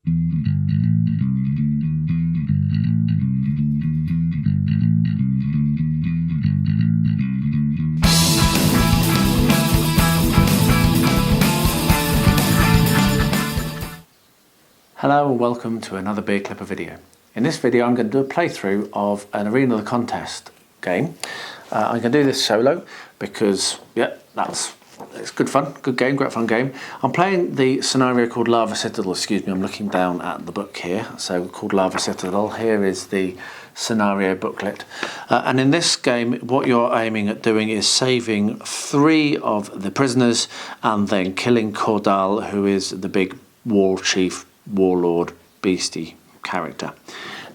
Hello and welcome to another BeardClipper video. In this video I'm going to do a playthrough of an Arena of the Contest game. I'm going to do this solo because, yeah, it's good fun, good game, great fun game. I'm playing the scenario called Lava Citadel, excuse me, I'm looking down at the book here, so called Lava Citadel. Here is the scenario booklet. And in this game what you're aiming at doing is saving 3 of the prisoners and then killing Cordal, who is the big war chief, warlord, beastie character.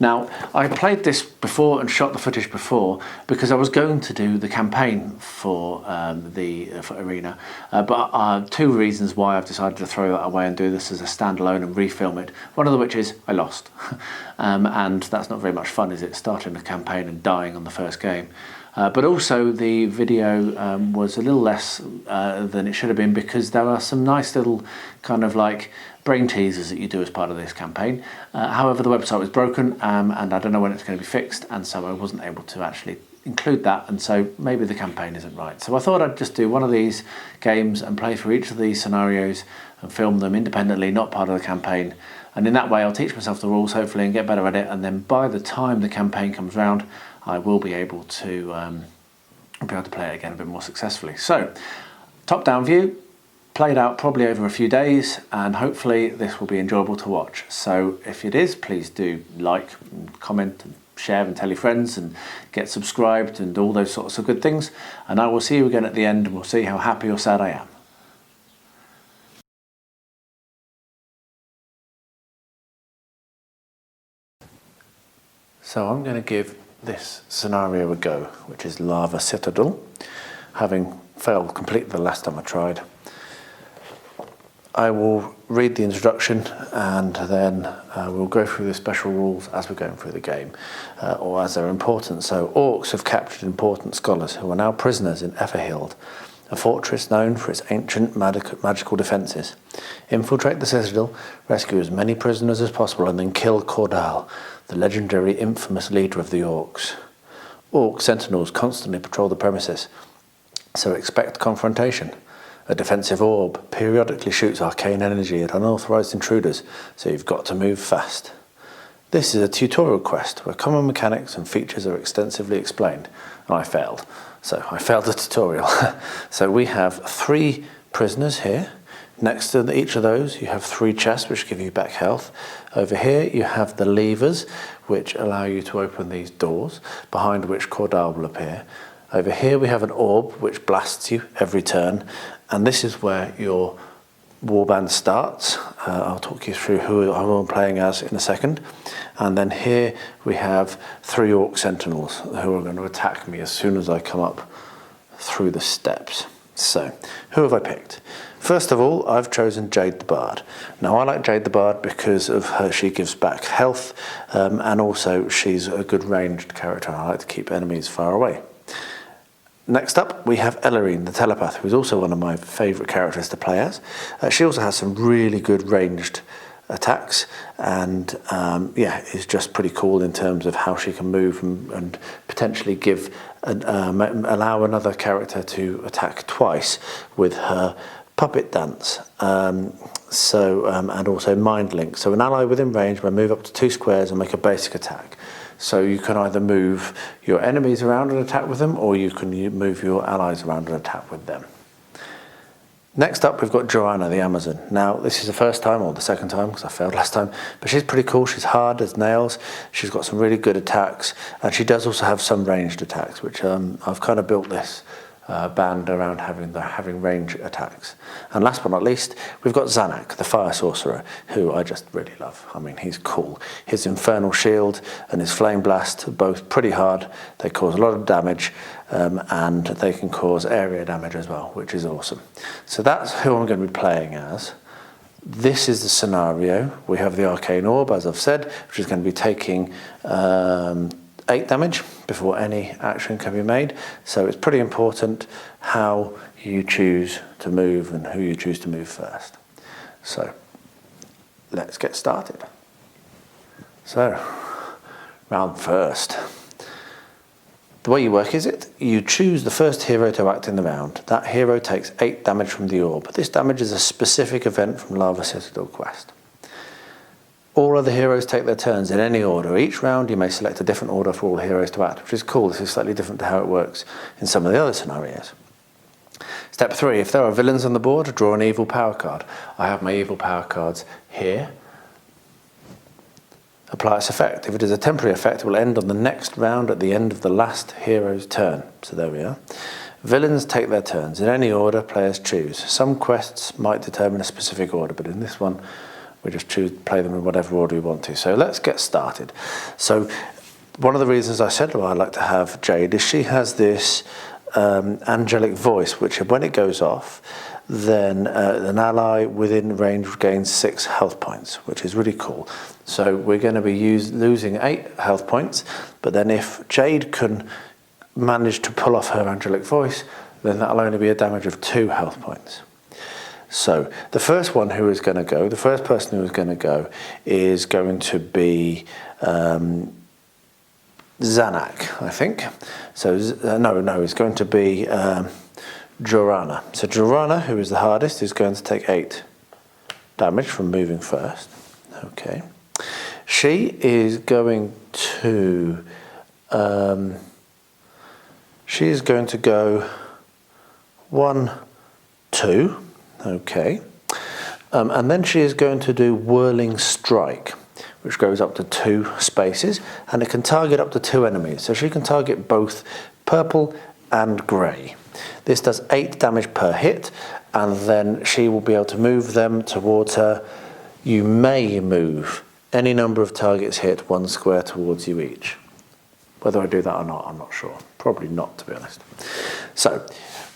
Now, I played this before and shot the footage before because I was going to do the campaign for Arena, but 2 reasons why I've decided to throw that away and do this as a standalone and refilm it. One of which is I lost, and that's not very much fun, is it? Starting a campaign and dying on the first game. But also the video was a little less than it should have been because there are some nice little kind of like brain teasers that you do as part of this campaign. However, the website was broken and I don't know when it's going to be fixed, and so I wasn't able to actually include that, and so maybe the campaign isn't right. So I thought I'd just do one of these games and play through each of these scenarios and film them independently, not part of the campaign. And in that way I'll teach myself the rules hopefully and get better at it, and then by the time the campaign comes round I will be able to play it again a bit more successfully. So, top-down view, played out probably over a few days, and hopefully this will be enjoyable to watch. So if it is, please do like, comment, and share and tell your friends, and get subscribed and all those sorts of good things. And I will see you again at the end, and we'll see how happy or sad I am. So I'm going to give this scenario a go, which is Lava Citadel, having failed completely the last time I tried. I will read the introduction and then we'll go through the special rules as we're going through the game, or as they're important. So, orcs have captured important scholars who are now prisoners in Everhild, a fortress known for its ancient magical defences. Infiltrate the citadel, rescue as many prisoners as possible, and then kill Cordal, the legendary infamous leader of the orcs. Orc sentinels constantly patrol the premises, so expect confrontation. A defensive orb periodically shoots arcane energy at unauthorized intruders, so you've got to move fast. This is a tutorial quest where common mechanics and features are extensively explained. And I failed. So I failed the tutorial. So we have 3 prisoners here. Next to each of those you have 3 chests which give you back health. Over here you have the levers which allow you to open these doors, behind which Cordal will appear. Over here we have an orb which blasts you every turn, and this is where your warband starts. I'll talk you through who I'm playing as in a second. And then here we have 3 orc sentinels who are going to attack me as soon as I come up through the steps. So, who have I picked? First of all, I've chosen Jade the Bard. Now, I like Jade the Bard because of her, she gives back health, and also she's a good ranged character. I like to keep enemies far away. Next up, we have Elarine the Telepath, who's also one of my favourite characters to play as. She also has some really good ranged attacks, and yeah, is just pretty cool in terms of how she can move and potentially allow another character to attack twice with her puppet dance. And also mind link. So an ally within range may move up to 2 squares and make a basic attack. So you can either move your enemies around and attack with them, or you can move your allies around and attack with them. Next up, we've got Joanna the Amazon. Now, this is the first time, or the second time, because I failed last time, but she's pretty cool. She's hard as nails. She's got some really good attacks, and she does also have some ranged attacks, which I've kind of built this band around having range attacks. And last but not least, we've got Zanac, the Fire Sorcerer, who I just really love. I mean, he's cool. His Infernal Shield and his Flame Blast are both pretty hard. They cause a lot of damage, and they can cause area damage as well, which is awesome. So that's who I'm going to be playing as. This is the scenario. We have the Arcane Orb, as I've said, which is going to be taking 8 damage before any action can be made. So it's pretty important how you choose to move and who you choose to move first. So let's get started. So, round first. The way you work is you choose the first hero to act in the round. That hero takes 8 damage from the orb. This damage is a specific event from Lava Citadel quest. All other heroes take their turns in any order. Each round you may select a different order for all heroes to act, which is cool. This is slightly different to how it works in some of the other scenarios. Step 3, if there are villains on the board, draw an evil power card. I have my evil power cards here. Apply its effect. If it is a temporary effect, it will end on the next round at the end of the last hero's turn. So there we are. Villains take their turns in any order players choose. Some quests might determine a specific order, but in this one we just play them in whatever order we want to. So let's get started. So one of the reasons I said I like to have Jade is she has this angelic voice, which when it goes off, then an ally within range gains 6 health points, which is really cool. So we're going to be losing 8 health points, but then if Jade can manage to pull off her angelic voice, then that'll only be a damage of 2 health points. So the first one who is going to go, the first person who is going to go is going to be Zanac, I think. So no, it's going to be Jorana. So Jorana, who is the hardest, is going to take 8 damage from moving first. Okay. She is going to go 1, 2. Okay. And then she is going to do Whirling Strike, which goes up to 2 spaces, and it can target up to 2 enemies. So she can target both purple and grey. This does 8 damage per hit, and then she will be able to move them towards her. You may move any number of targets hit 1 square towards you each. Whether I do that or not, I'm not sure. Probably not, to be honest. So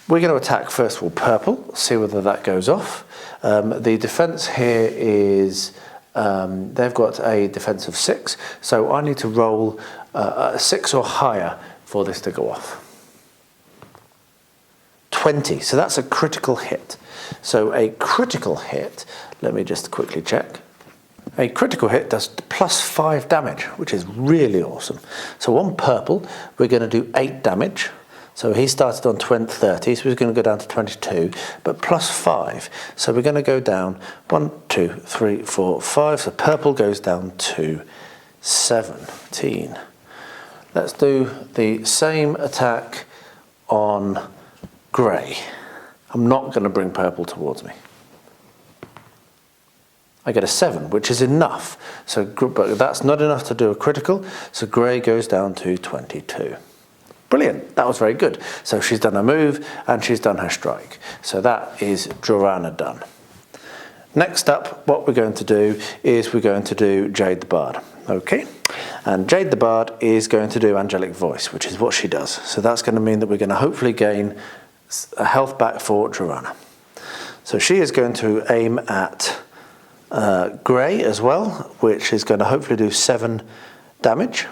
we're going to attack first of all purple, see whether that goes off. The defense here is they've got a defense of 6, so I need to roll 6 or higher for this to go off. 20, so that's a critical hit. So a critical hit, let me just quickly check. A critical hit does +5 damage, which is really awesome. So on purple, we're going to do 8 damage. So he started on 30, so he's going to go down to 22, but +5. So we're going to go down 1, 2, 3, 4, 5. So purple goes down to 17. Let's do the same attack on grey. I'm not going to bring purple towards me. I get a 7, which is enough. So, but that's not enough to do a critical. So grey goes down to 22. Brilliant. That was very good. So she's done her move and she's done her strike. So that is Jorana done. Next up, what we're going to do is we're going to do Jade the Bard. Okay. And Jade the Bard is going to do angelic voice, which is what she does. So that's going to mean that we're going to hopefully gain a health back for Jorana. So she is going to aim at grey as well, which is going to hopefully do 7 damage.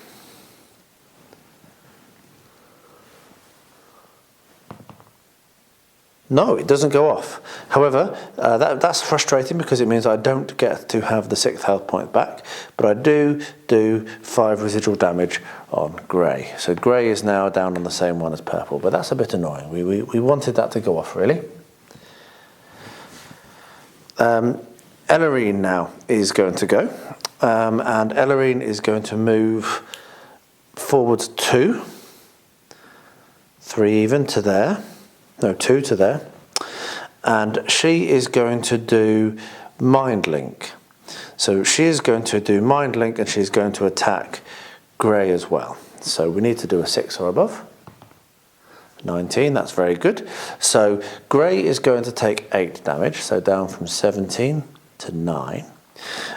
No, it doesn't go off. However, that's frustrating because it means I don't get to have the 6th health point back, but I do 5 residual damage on grey. So grey is now down on the same one as purple, but that's a bit annoying. We wanted that to go off, really. Elarine now is going to go, and Elarine is going to move forwards 2, 3 even to there. No, 2 to there. And she is going to do Mind Link. So she is going to do Mind Link and she's going to attack grey as well. So we need to do a 6 or above. 19, that's very good. So grey is going to take 8 damage, so down from 17 to 9.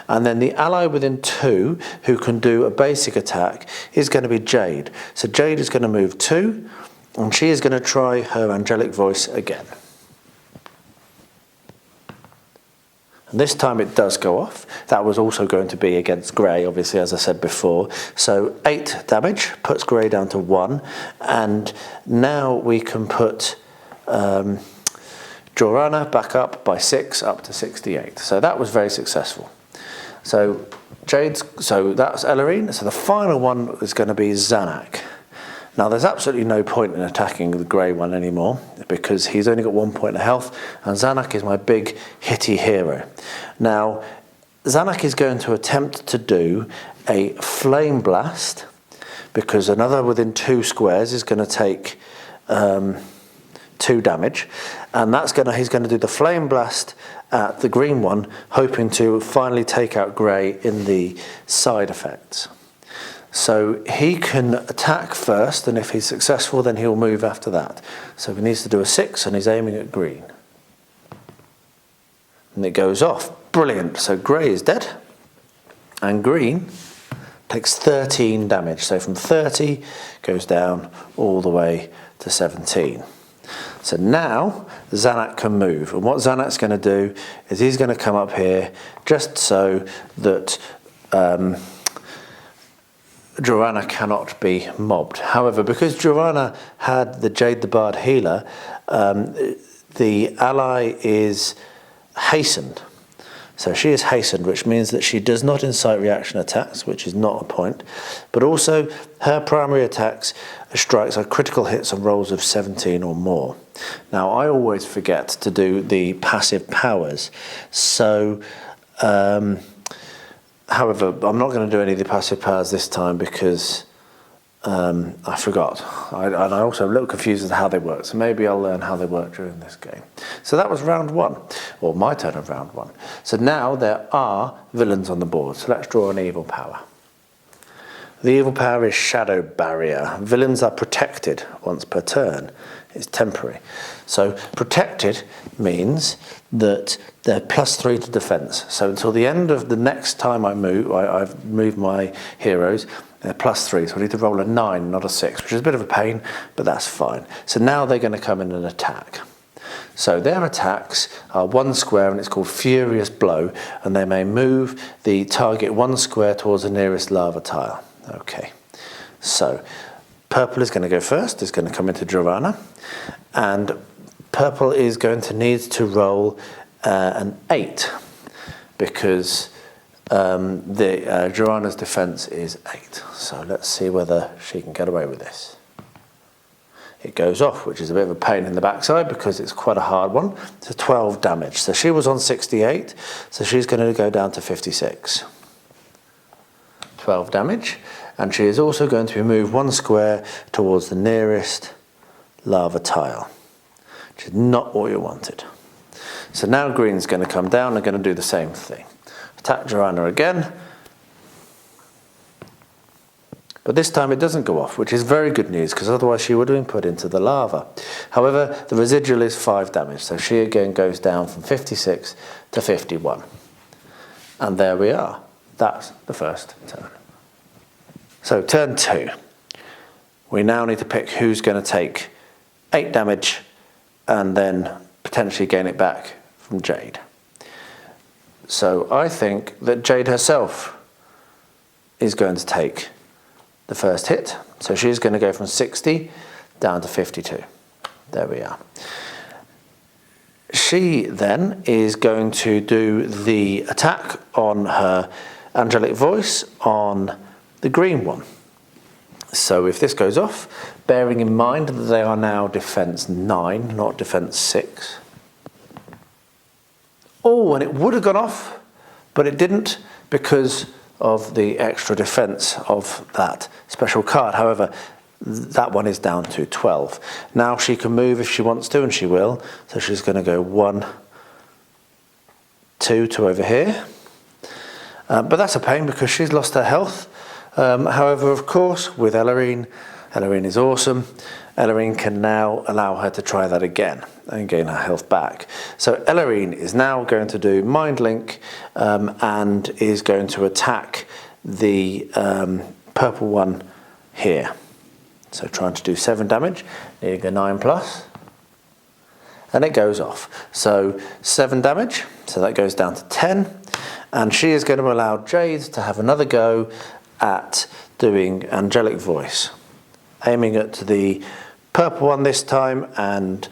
And then the ally within 2 who can do a basic attack is going to be Jade. So Jade is going to move 2. And she is going to try her angelic voice again. And this time it does go off. That was also going to be against grey, obviously, as I said before. So 8 damage puts grey down to 1. And now we can put Jorana back up by 6, up to 68. So that was very successful. So so that's Elarine. So the final one is going to be Zanac. Now there's absolutely no point in attacking the grey one anymore because he's only got 1 point of health, and Zanac is my big hitty hero. Now Zanac is going to attempt to do a flame blast because another within 2 squares is going to take 2 damage, and he's going to do the flame blast at the green one, hoping to finally take out grey in the side effects. So he can attack first, and if he's successful then he'll move after that. So he needs to do a 6 and he's aiming at green. And it goes off. Brilliant. So grey is dead and green takes 13 damage. So from 30 goes down all the way to 17. So now Zanac can move, and what Zanac's going to do is he's going to come up here just so that Joanna cannot be mobbed. However, because Joanna had the Jade the Bard healer, the ally is hastened. So she is hastened, which means that she does not incite reaction attacks, which is not a point, but also her primary attacks strikes are critical hits on rolls of 17 or more. Now I always forget to do the passive powers, so however, I'm not going to do any of the passive powers this time because I forgot. And I also am a little confused as to how they work, so maybe I'll learn how they work during this game. So that was round 1, or my turn of round 1. So now there are villains on the board, so let's draw an evil power. The evil power is Shadow Barrier. Villains are protected once per turn. It's temporary. So protected means that they're +3 to defense. So until the end of the next time I've moved my heroes, they're +3. So I need to roll a 9, not a 6, which is a bit of a pain, but that's fine. So now they're going to come in and attack. So their attacks are 1 square, and it's called Furious Blow, and they may move the target 1 square towards the nearest lava tile. Okay, so purple is going to go first. It's going to come into Joanna, and purple is going to need to roll an 8 because Joanna's defense is 8. So let's see whether she can get away with this. It goes off, which is a bit of a pain in the backside because it's quite a hard one. It's 12 damage. So she was on 68, so she's going to go down to 56. 12 damage, and she is also going to move 1 square towards the nearest lava tile, which is not what you wanted. So now green's going to come down and going to do the same thing. Attack Joanna again, but this time it doesn't go off, which is very good news because otherwise she would have been put into the lava. However, the residual is 5 damage, so she again goes down from 56 to 51. And there we are. That's the first turn. So turn 2. We now need to pick who's going to take 8 damage and then potentially gain it back from Jade. So I think that Jade herself is going to take the first hit. So she's going to go from 60 down to 52. There we are. She then is going to do the attack on her angelic voice on the green one. So if this goes off, bearing in mind that they are now defense 9, not defense 6. Oh, and it would have gone off, but it didn't because of the extra defense of that special card. However, that one is down to 12. Now she can move if she wants to, and she will. So she's going to go 1, 2 to over here. But that's a pain because she's lost her health. However, of course, with Elarine is awesome. Elarine can now allow her to try that again and gain her health back. So Elarine is now going to do Mind Link and is going to attack the purple one here. So trying to do 7 damage, needing a 9+. And it goes off. So 7 damage, so that goes down to 10. And she is going to allow Jade to have another go at doing Angelic Voice, aiming at the purple one this time, and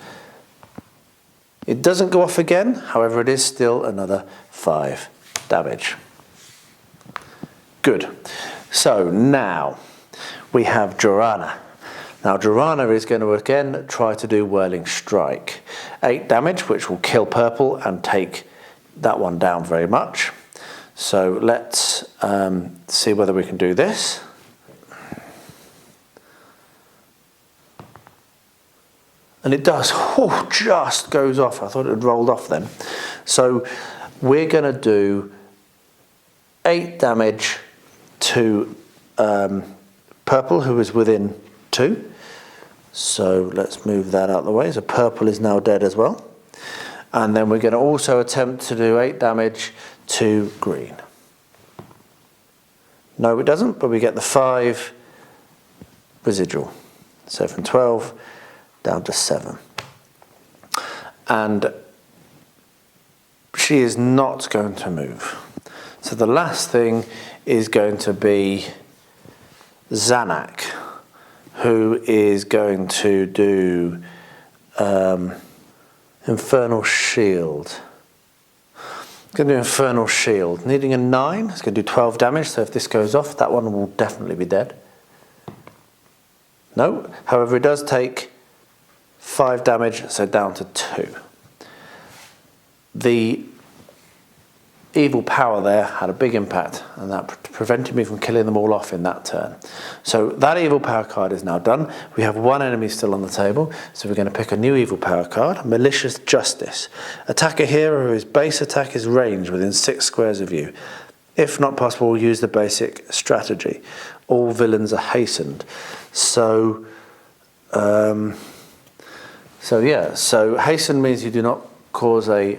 it doesn't go off again. However, it is still another 5 damage. Good. So now we have Joranna. Now Joranna is going to again try to do Whirling Strike. 8 damage, which will kill purple and take that one down very much. So let's see whether we can do this. And it does, just goes off. I thought it had rolled off then. So we're going to do 8 damage to purple, who is within 2. So let's move that out of the way. So purple is now dead as well. And then we're going to also attempt to do 8 damage to green. No, it doesn't, but we get the 5 residual. So from 12 down to 7. And she is not going to move. So the last thing is going to be Zanac, who is going to do Infernal Shield. Going to do Infernal Shield. Needing a 9, it's going to do 12 damage, so if this goes off, that one will definitely be dead. No, however, it does take 5 damage, so down to 2. The evil power there had a big impact, and that prevented me from killing them all off in that turn. So that evil power card is now done. We have 1 enemy still on the table, so we're going to pick a new evil power card, Malicious Justice. Attack a hero whose base attack is ranged within 6 squares of you. If not possible, use the basic strategy. All villains are hastened. So hasten means you do not cause a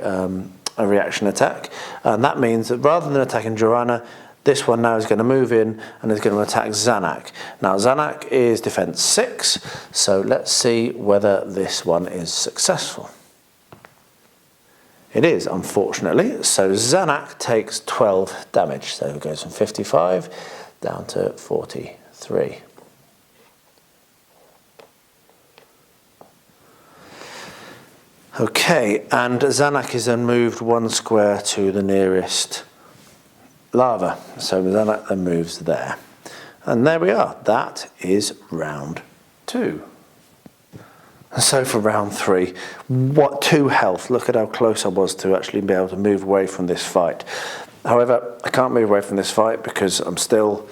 reaction attack, and that means that rather than attacking Joranna, this one now is going to move in and is going to attack Zanac. Now Zanac is defense 6, so let's see whether this one is successful. It is, unfortunately. So Zanac takes 12 damage, so it goes from 55 down to 43. Okay, and Zanac is then moved 1 square to the nearest lava. So Zanac then moves there. And there we are. That is round 2. And so for round 3, 2 health. Look at how close I was to actually be able to move away from this fight. However, I can't move away from this fight because I still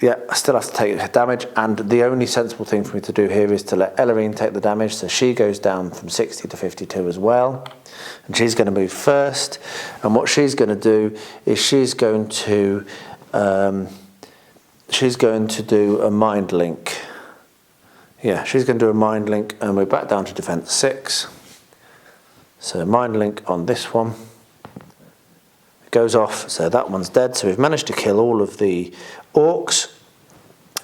have to take damage, and the only sensible thing for me to do here is to let Elarine take the damage, so she goes down from 60 to 52 as well, and she's going to move first. And what she's going to do is she's going to do a mind link. Yeah, she's going to do a mind link, and we're back down to defense 6. So mind link on this one. It goes off, so that one's dead. So we've managed to kill all of the orcs,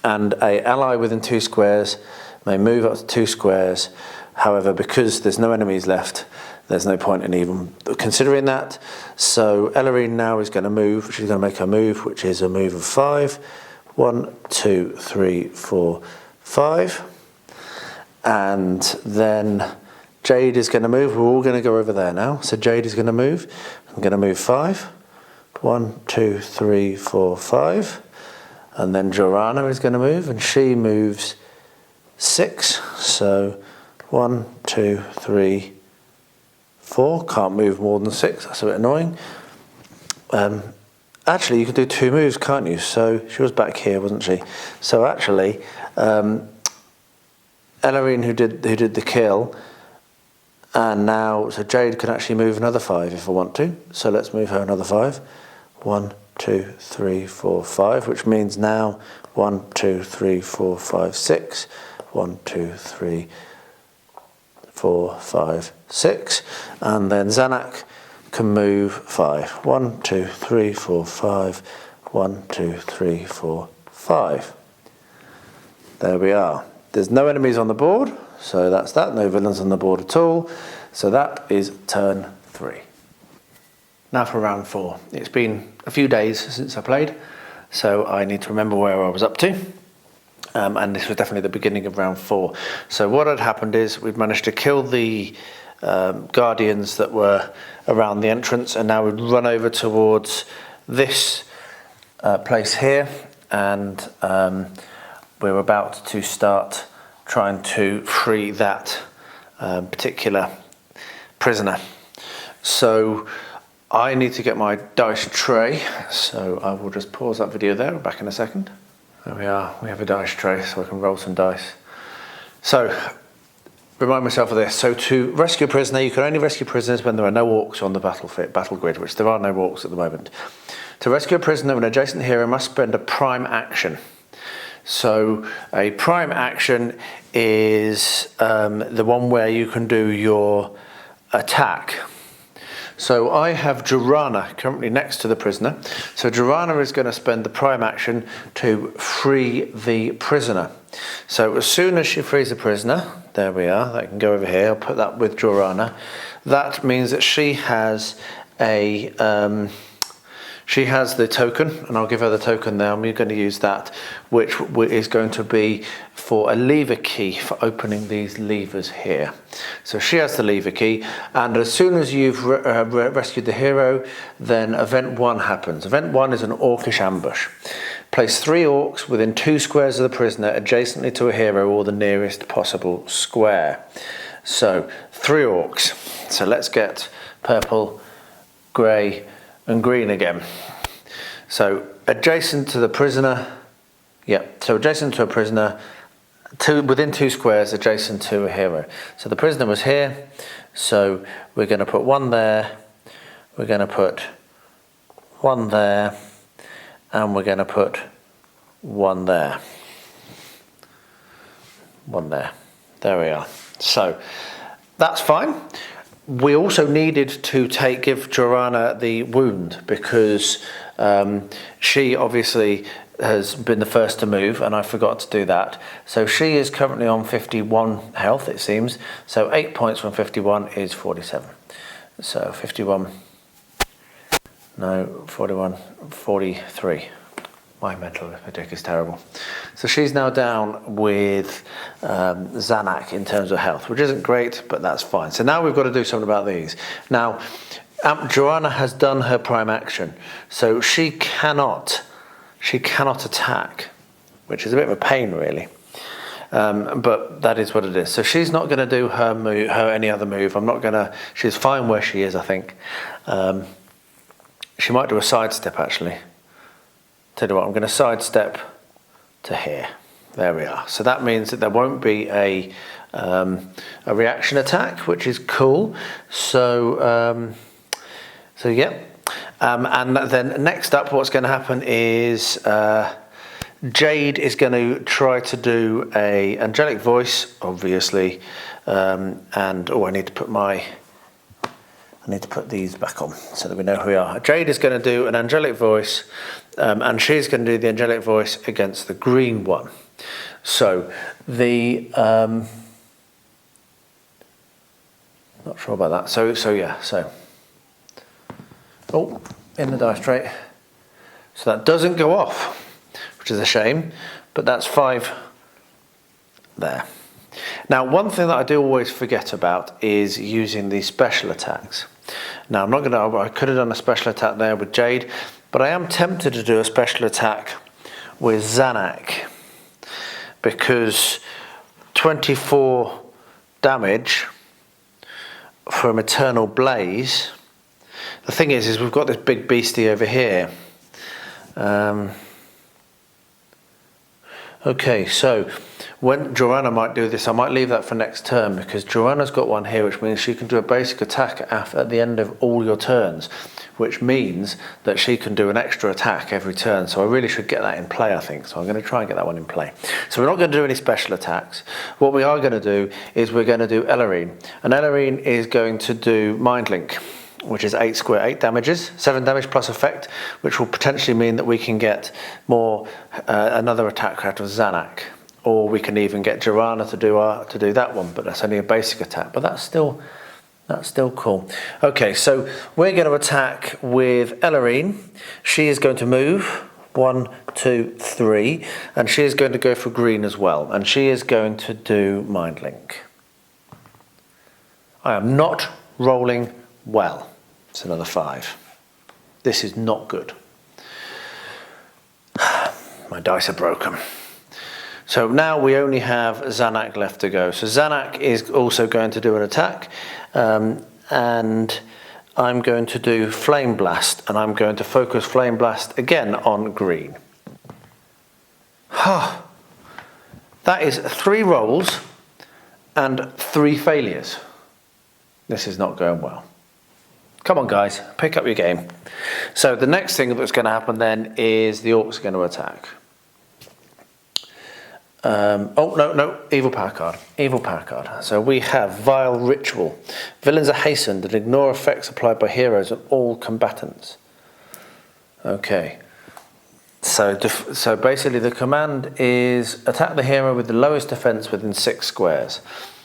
and an ally within 2 squares may move up to 2 squares. However, because there's no enemies left, there's no point in even considering that. So Elarine now is going to move. She's going to make her move, which is a move of 5. 1, 2, 3, 4, 5. And then Jade is going to move. We're all going to go over there now. So Jade is going to move. I'm going to move 5. 1, 2, 3, 4, 5. And then Joranna is going to move, and she moves 6. So 1, 2, 3, 4. Can't move more than 6. That's a bit annoying. Actually, you can do 2 moves, can't you? So she was back here, wasn't she? So actually, Elarine, who did the kill, and now so Jade can actually move another 5 if I want to. So let's move her another 5. 1, 2, 3, 4, 5, which means now 1, 2, 3, 4, 5, 6. 1, 2, 3, 4, 5, 6. And then Zanac can move 5. 1, 2, 3, 4, 5. 1, 2, 3, 4, 5. There we are. There's no enemies on the board, so that's that. No villains on the board at all. So that is turn 3. Now for round 4. It's been a few days since I played, so I need to remember where I was up to. And this was definitely the beginning of round 4. So what had happened is we'd managed to kill the guardians that were around the entrance, and now we'd run over towards this place here, and we're about to start trying to free that particular prisoner. So I need to get my dice tray, so I will just pause that video there. We're back in a second. There we are, we have a dice tray so I can roll some dice. So, remind myself of this. So to rescue a prisoner, you can only rescue prisoners when there are no orcs on the battle grid, which there are no orcs at the moment. To rescue a prisoner, an adjacent hero must spend a prime action. So a prime action is the one where you can do your attack. So I have Jorana currently next to the prisoner. So Jorana is going to spend the prime action to free the prisoner. So as soon as she frees the prisoner, there we are, that can go over here, I'll put that with Jorana. That means that she has a she has the token, and I'll give her the token now, and we're going to use that, which is going to be for a lever key for opening these levers here. So she has the lever key, and as soon as you've rescued the hero, then event 1 happens. Event 1 is an orcish ambush. Place 3 orcs within 2 squares of the prisoner adjacently to a hero or the nearest possible square. So 3 orcs. So let's get purple, grey and green again. So adjacent to the prisoner, so adjacent to a prisoner, within 2 squares adjacent to a hero. So the prisoner was here, so we're going to put 1 there, we're going to put 1 there, and we're going to put 1 there. 1 there. There we are. So that's fine. We also needed to give Jorana the wound because she obviously has been the first to move, and I forgot to do that. So she is currently on 51 health, it seems. So 8 points from 51 is 47. So 51, no, 41, 43. My mental arithmetic is terrible. So she's now down with Zanac in terms of health, which isn't great, but that's fine. So now we've got to do something about these. Now, Jorana has done her prime action, so she cannot attack, which is a bit of a pain, really. But that is what it is. So she's not going to do her move, any other move. I'm not going to. She's fine where she is, I think. She might do a sidestep actually. Tell you what, I'm going to sidestep to here. There we are. So that means that there won't be a reaction attack, which is cool. So yeah. And then next up, what's going to happen is Jade is going to try to do a angelic voice, obviously. And I need to put these back on so that we know who we are. Jade is going to do an angelic voice, and she's going to do the angelic voice against the green one. So the not sure about that. So yeah. So in the dice tray. So that doesn't go off, which is a shame, but that's 5 there. Now, one thing that I do always forget about is using these special attacks. Now, I could have done a special attack there with Jade, but I am tempted to do a special attack with Zanac because 24 damage from Eternal Blaze. The thing is we've got this big beastie over here. Okay, so when Jorana might do this, I might leave that for next turn because Jorana's got one here, which means she can do a basic attack at the end of all your turns, which means that she can do an extra attack every turn. So I really should get that in play, I think. So I'm going to try and get that one in play. So we're not going to do any special attacks. What we are going to do is we're going to do Elarine. And Elarine is going to do Mind Link, which is 8 damages, 7 damage plus effect, which will potentially mean that we can get another attack out of Zanac, or we can even get Jorana to do that one, but that's only a basic attack. But that's still cool. Okay, so we're going to attack with Elarine. She is going to move 1, 2, 3, and she is going to go for green as well, and she is going to do Mind Link. I am not rolling well. It's another 5. This is not good. My dice are broken. So now we only have Zanac left to go. So Zanac is also going to do an attack, and I'm going to do Flame Blast, and I'm going to focus Flame Blast again on green. That is 3 rolls and 3 failures. This is not going well. Come on guys, pick up your game. So the next thing that's going to happen then is the orcs are going to attack. Oh no, evil power card. Evil power card. So we have Vile Ritual. Villains are hastened and ignore effects applied by heroes on all combatants. Okay. So basically the command is attack the hero with the lowest defense within 6 squares.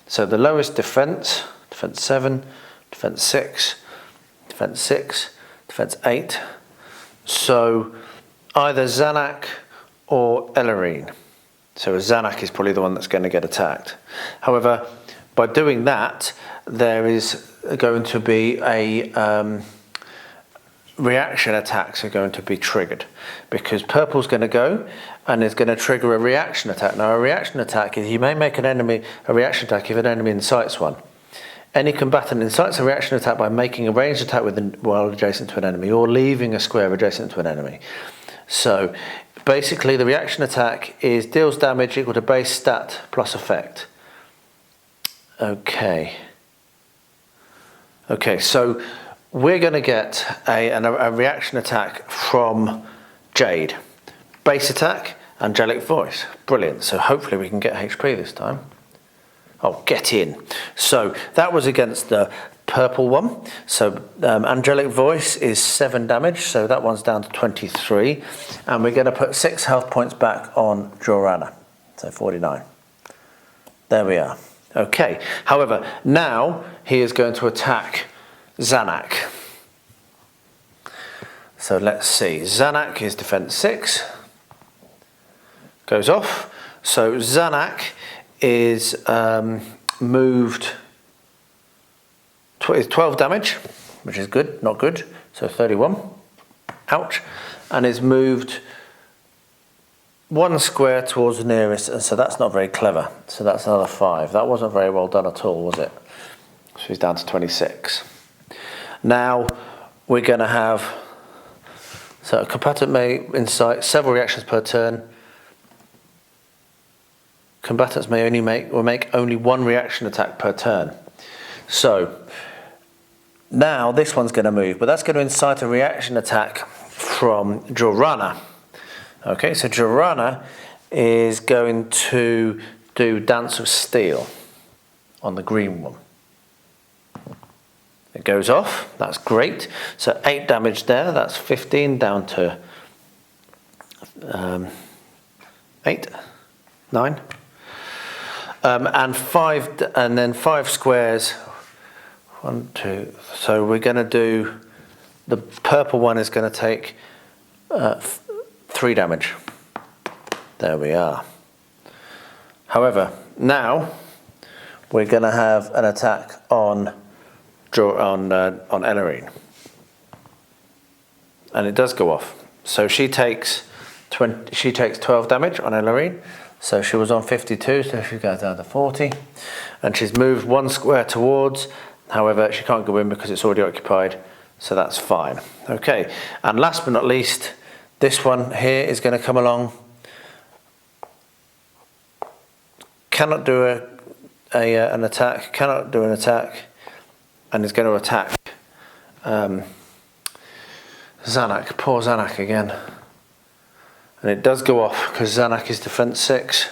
So the lowest defense 7, defense 6, defense 6, defense 8. So either Zanac or Elarine. So Zanac is probably the one that's going to get attacked. However, by doing that, there is going to be a reaction attacks are going to be triggered, because purple's going to go and is going to trigger a reaction attack. Now a reaction attack is you may make a reaction attack if an enemy incites one. Any combatant incites a reaction attack by making a ranged attack while adjacent to an enemy, or leaving a square adjacent to an enemy. So basically the reaction attack is deals damage equal to base stat plus effect. Okay, so we're going to get a reaction attack from Jade. Base attack, angelic voice. Brilliant. So hopefully we can get HP this time. Oh, get in. So that was against the purple one. So angelic voice is 7 damage. So that one's down to 23. And we're going to put 6 health points back on Joranna. So 49. There we are. Okay. However, now he is going to attack Zanac. So let's see. Zanac is defense 6. Goes off. So Zanac is moved 12 damage, which is good, not good. So 31. Ouch. And is moved 1 square towards the nearest, and so that's not very clever. So that's another 5. That wasn't very well done at all, was it? So he's down to 26. Now we're going to have, so a combatant may incite several reactions per turn. Combatants may only make only 1 reaction attack per turn. So now this one's going to move, but that's going to incite a reaction attack from Joranna. Okay, so Joranna is going to do Dance of Steel on the green one. It goes off, that's great. So 8 damage there, that's 15 down to 8, 9. And 5, and then 5 squares. 1, 2. So we're going to do, the purple one is going to take 3 damage. There we are. However, now we're going to have an attack on Elarine, and it does go off. So she takes 12 damage on Elarine. So she was on 52, so she goes down to 40, and she's moved 1 square towards. However, she can't go in because it's already occupied, so that's fine. Okay, and last but not least, this one here is going to come along. Cannot do an attack. Cannot do an attack. And is going to attack Zanac. Poor Zanac again. And it does go off because Zanac is defense 6.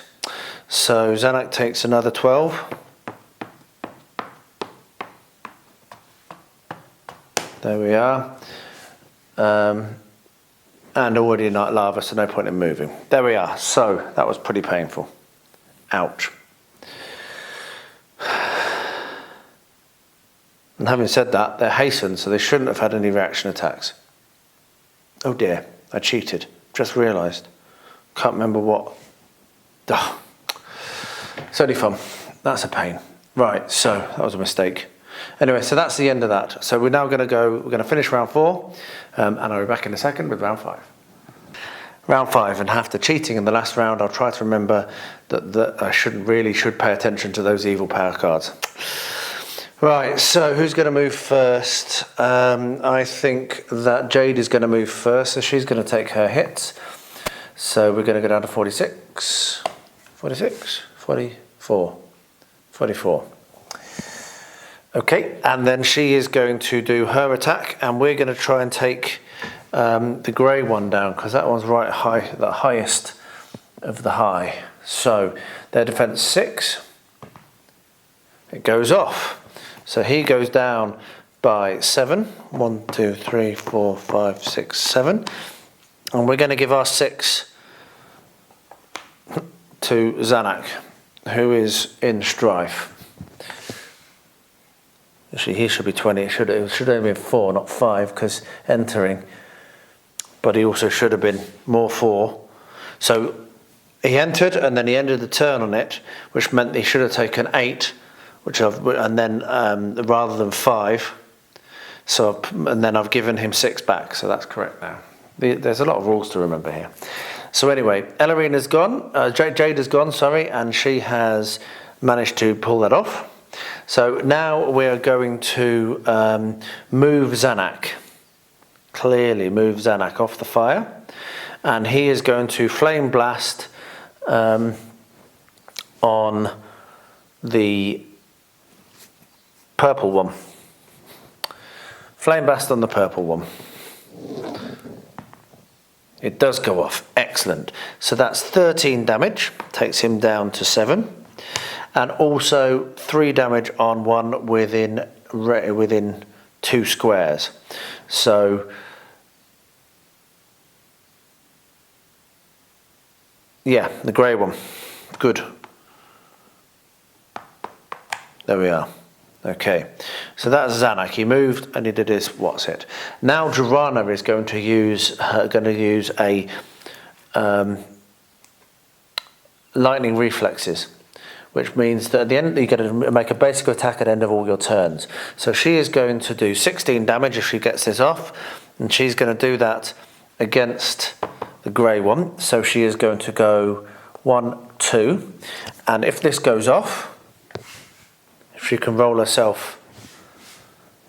So Zanac takes another 12. There we are. And already not lava, so no point in moving. There we are. So that was pretty painful. Ouch. And having said that, they're hastened, so they shouldn't have had any reaction attacks. Oh dear, I cheated. Just realised. Can't remember what. Oh. It's only fun. That's a pain. Right, so that was a mistake. Anyway, so that's the end of that. So we're now going to finish round 4, and I'll be back in a second with round 5. Round 5, and after cheating in the last round, I'll try to remember that I should pay attention to those evil power cards. Right, so who's going to move first? I think that Jade is going to move first, so she's going to take her hits. So we're going to go down to 46, 46, 44, 44. Okay, and then she is going to do her attack, and we're going to try and take the grey one down, because that one's right high, the highest of the high. So their defense 6, it goes off. So he goes down by 7. 1, 2, 3, 4, 5, 6, 7. And we're going to give our 6 to Zanac, who is in strife. Actually, he should be 20. It should have been 4, not 5, because entering. But he also should have been more 4. So he entered, and then he ended the turn on it, which meant he should have taken 8, and then rather than 5. So and then I've given him 6 back. So that's correct now. There's a lot of rules to remember here. So anyway, Elarine has gone. Jade has gone. Sorry, and she has managed to pull that off. So now we're going to move Zanac. Clearly move Zanac off the fire, and he is going to flame blast on the purple one. Flame blast on the purple one. It does go off. Excellent. So that's 13 damage, takes him down to 7, and also 3 damage on one within 2 squares. So yeah, the grey one. Good. There we are. Okay, so that's Zanac. He moved and he did his what's it. Now Jorana is going to use a lightning reflexes, which means that at the end you're going to make a basic attack at the end of all your turns. So she is going to do 16 damage if she gets this off, and she's going to do that against the grey one. So she is going to go 1, 2, and if this goes off, if she can roll herself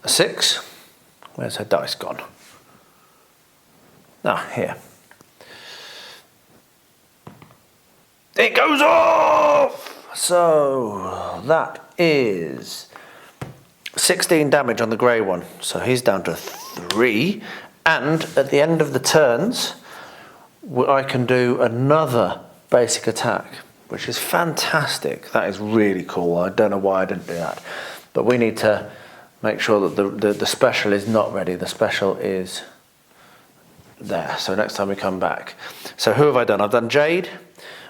a 6, where's her dice gone? Ah, here. It goes off! So that is 16 damage on the grey one. So he's down to 3. And at the end of the turns, I can do another basic attack, which is fantastic. That is really cool. I don't know why I didn't do that. But we need to make sure that the special is not ready. The special is there. So next time we come back. So who have I done? I've done Jade,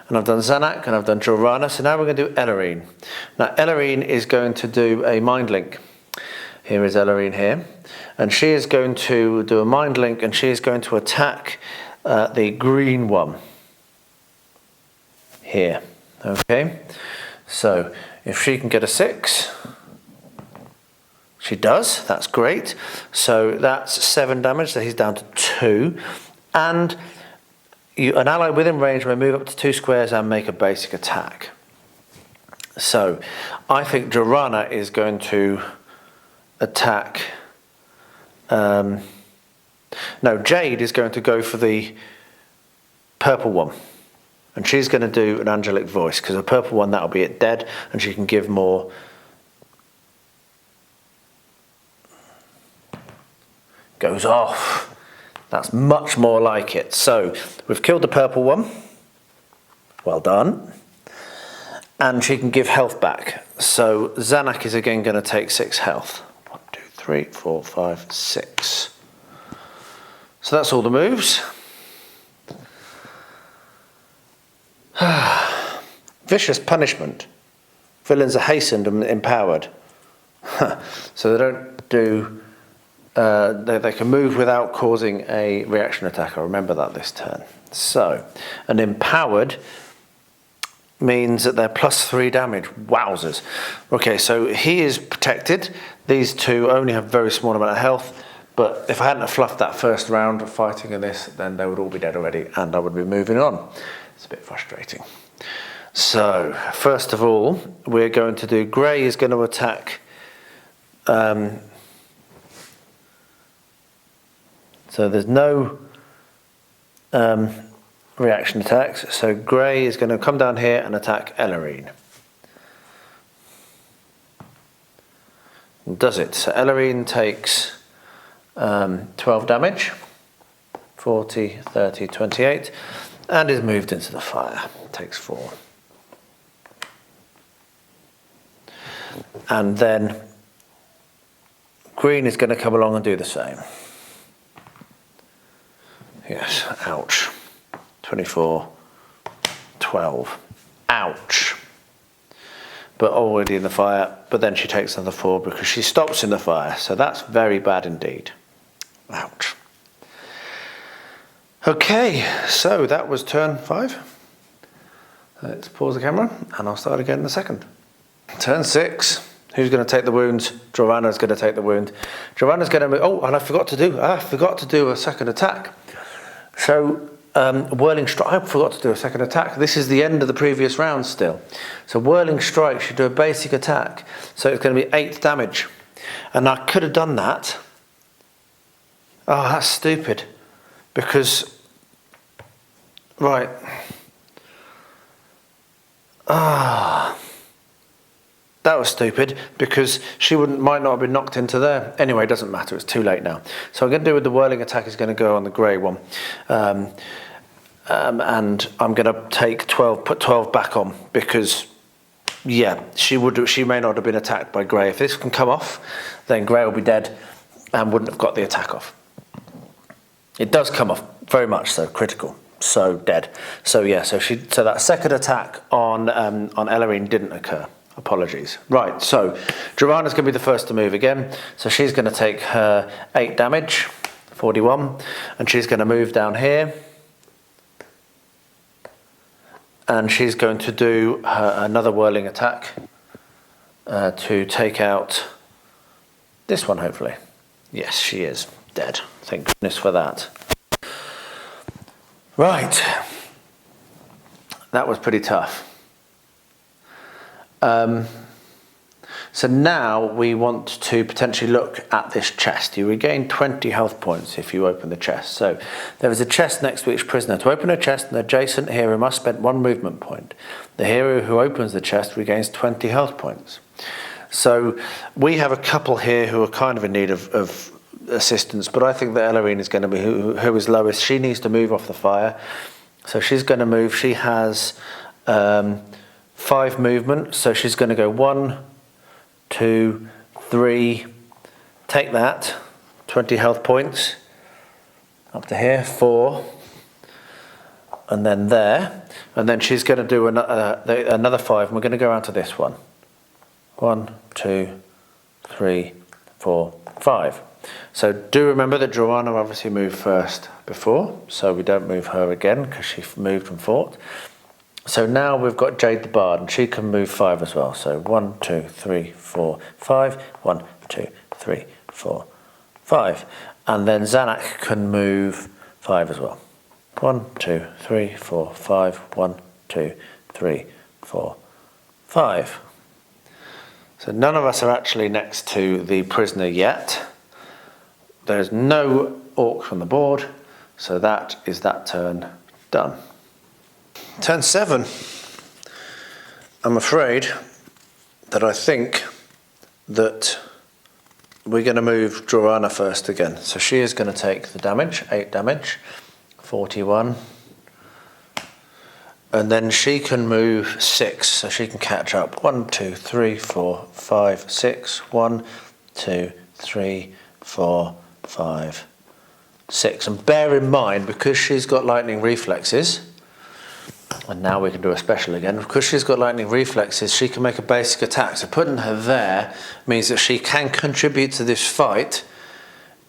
and I've done Zanac, and I've done Jorana. So now we're going to do Elarine. Now Elarine is going to do a mind link. Here is Elarine here. And she is going to do a mind link, and she is going to attack the green one here. Okay, so if she can get a 6, she does. That's great. So that's 7 damage. So he's down to 2, and an ally within range may move up to 2 squares and make a basic attack. So I think Jorana is going to attack. No, Jade is going to go for the purple one. And she's going to do an angelic voice, because the purple one, that'll be it dead, and she can give more. Goes off. That's much more like it. So we've killed the purple one. Well done. And she can give health back. So Zanac is again going to take 6 health. 1, 2, 3, 4, 5, 6. So that's all the moves. Vicious punishment. Villains are hastened and empowered. So they don't do. They can move without causing a reaction attack. I remember that this turn. So, an empowered means that they're +3 damage. Wowzers. Okay, so he is protected. These two only have very small amount of health, But if I hadn't have fluffed that first round of fighting in this, then they would all be dead already and I would be moving on. It's a bit frustrating. So, first of all, we're going to do, grey is going to attack, so there's no reaction attacks, so grey is going to come down here and attack Elarine. Does it. So Elarine takes 12 damage, 40, 30, 28, and is moved into the fire. Takes 4. And then green is going to come along and do the same. Yes, ouch. 24, 12, ouch. But already in the fire, but then she takes another 4 because she stops in the fire. So that's very bad indeed. Ouch. Okay, so that was turn 5. Let's pause the camera and I'll start again in a second. Turn 6. Who's going to take the wounds? Joanna's going to take the wound. Joanna's going to move. Oh, and I forgot to do a second attack. So Whirling Strike, I forgot to do a second attack. This is the end of the previous round still. So Whirling Strike should do a basic attack. So it's going to be 8 damage. And I could have done that. Oh, that's stupid. Because, right. That was stupid because she might not have been knocked into there. Anyway, it doesn't matter, it's too late now. So I'm going to do with the whirling attack is going to go on the grey one. And I'm going to take 12, put 12 back on because, yeah, she may not have been attacked by grey. If this can come off, then grey will be dead and wouldn't have got the attack off. It does come off, very much so, critical. So dead. So yeah, so that second attack on Elarine didn't occur. Apologies. Right, so Joanna's going to be the first to move again. So she's going to take her 8 damage, 41, and she's going to move down here. And she's going to do another whirling attack to take out this one, hopefully. Yes, she is dead. Thank goodness for that. Right. That was pretty tough. So now we want to potentially look at this chest. You regain 20 health points if you open the chest. So there is a chest next to each prisoner. To open a chest, an adjacent hero must spend 1 movement point. The hero who opens the chest regains 20 health points. So we have a couple here who are kind of in need of assistance, but I think that Elarine is going to be who is lowest. She needs to move off the fire. So she's going to move. She has 5 movement, so she's going to go 1, 2, 3, take that, 20 health points, up to here, 4, and then there, and then she's going to do another 5, and we're going to go out to this one. 1, 2, 3, 4, 5. So do remember that Joanna obviously moved first before, so we don't move her again because she moved and fought. So now we've got Jade the Bard, and she can move 5 as well. So 1, 2, 3, 4, 5. 1, 2, 3, 4, 5. And then Zanac can move 5 as well. 1, 2, 3, 4, 5. 1, 2, 3, 4, 5. So none of us are actually next to the prisoner yet. There's no orc on the board, so that is that turn done. Turn 7. I'm afraid that I think that we're going to move Joanna first again. So she is going to take the damage, 8 damage, 41. And then she can move 6, so she can catch up. 1, 2, 3, 4, 5, 6. 1, 2, 3, 4, 5, 6. And bear in mind, because she's got lightning reflexes, and now we can do a special again. Because she's got lightning reflexes, she can make a basic attack. So putting her there means that she can contribute to this fight,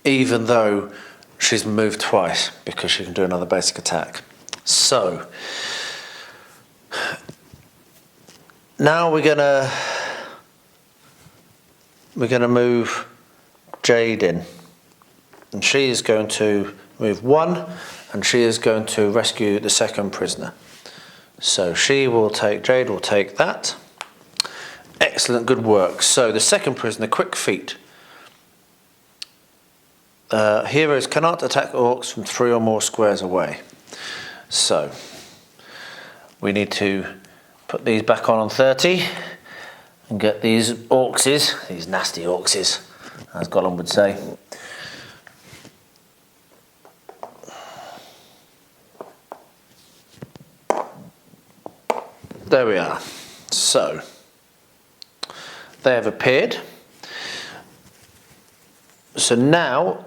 even though she's moved twice, because she can do another basic attack. So now we're gonna move Jade in. and she is going to move 1, and she is going to rescue the second prisoner. So Jade will take that. Excellent, good work. So the second prisoner, quick feat. Heroes cannot attack orcs from 3 or more squares away. So we need to put these back on 30 and get these orcses, these nasty orcses, as Gollum would say. There we are. So they have appeared. So now,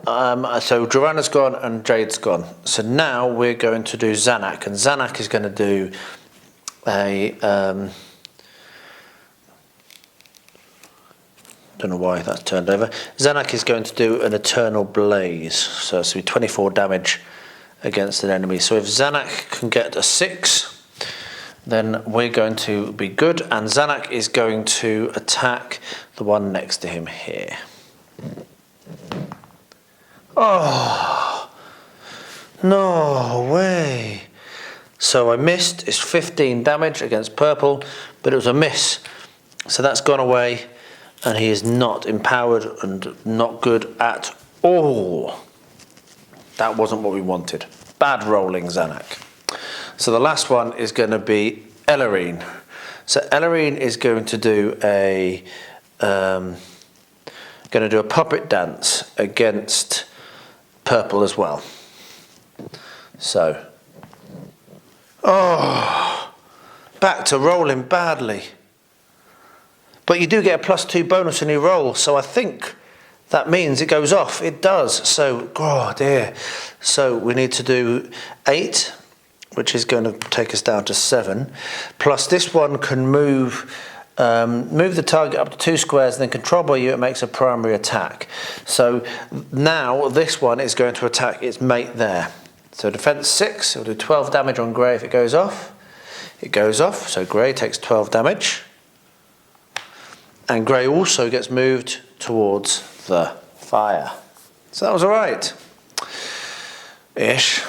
so Joanna's gone and Jade's gone. So now we're going to do Zanac, and Zanac is going to do a don't know why that's turned over. Zanac is going to do an Eternal Blaze, so it's going to be 24 damage against an enemy. So if Zanac can get a 6, then we're going to be good, and Zanac is going to attack the one next to him here. Oh, no way. So I missed. It's 15 damage against purple, but it was a miss. So that's gone away, and he is not empowered and not good at all. That wasn't what we wanted. Bad rolling, Zanac. So the last one is going to be Elarine. So Elarine is going to do a puppet dance against purple as well. So, oh, back to rolling badly. But you do get a +2 bonus when you roll, so I think that means it goes off. It does. So, oh dear. So we need to do 8, which is going to take us down to 7. Plus this one can move the target up to 2 squares, and then controlled by you it makes a primary attack. So now this one is going to attack its mate there. So defense 6, it'll do 12 damage on Grey if it goes off. It goes off, so Grey takes 12 damage. And Grey also gets moved towards the fire. So that was alright. Ish.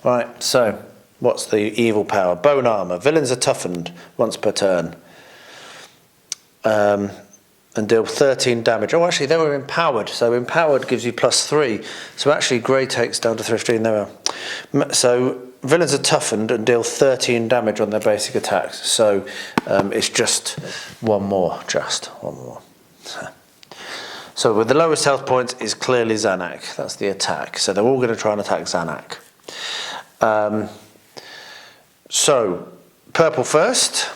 Right, so what's the evil power? Bone armour. Villains are toughened once per turn. And deal 13 damage. Oh, actually, they were empowered. So empowered gives you +3. So actually, Grey takes down to 15 there. So villains are toughened and deal 13 damage on their basic attacks. So it's just one more. So with the lowest health points is clearly Zanac. That's the attack. So they're all going to try and attack Zanac. So purple first.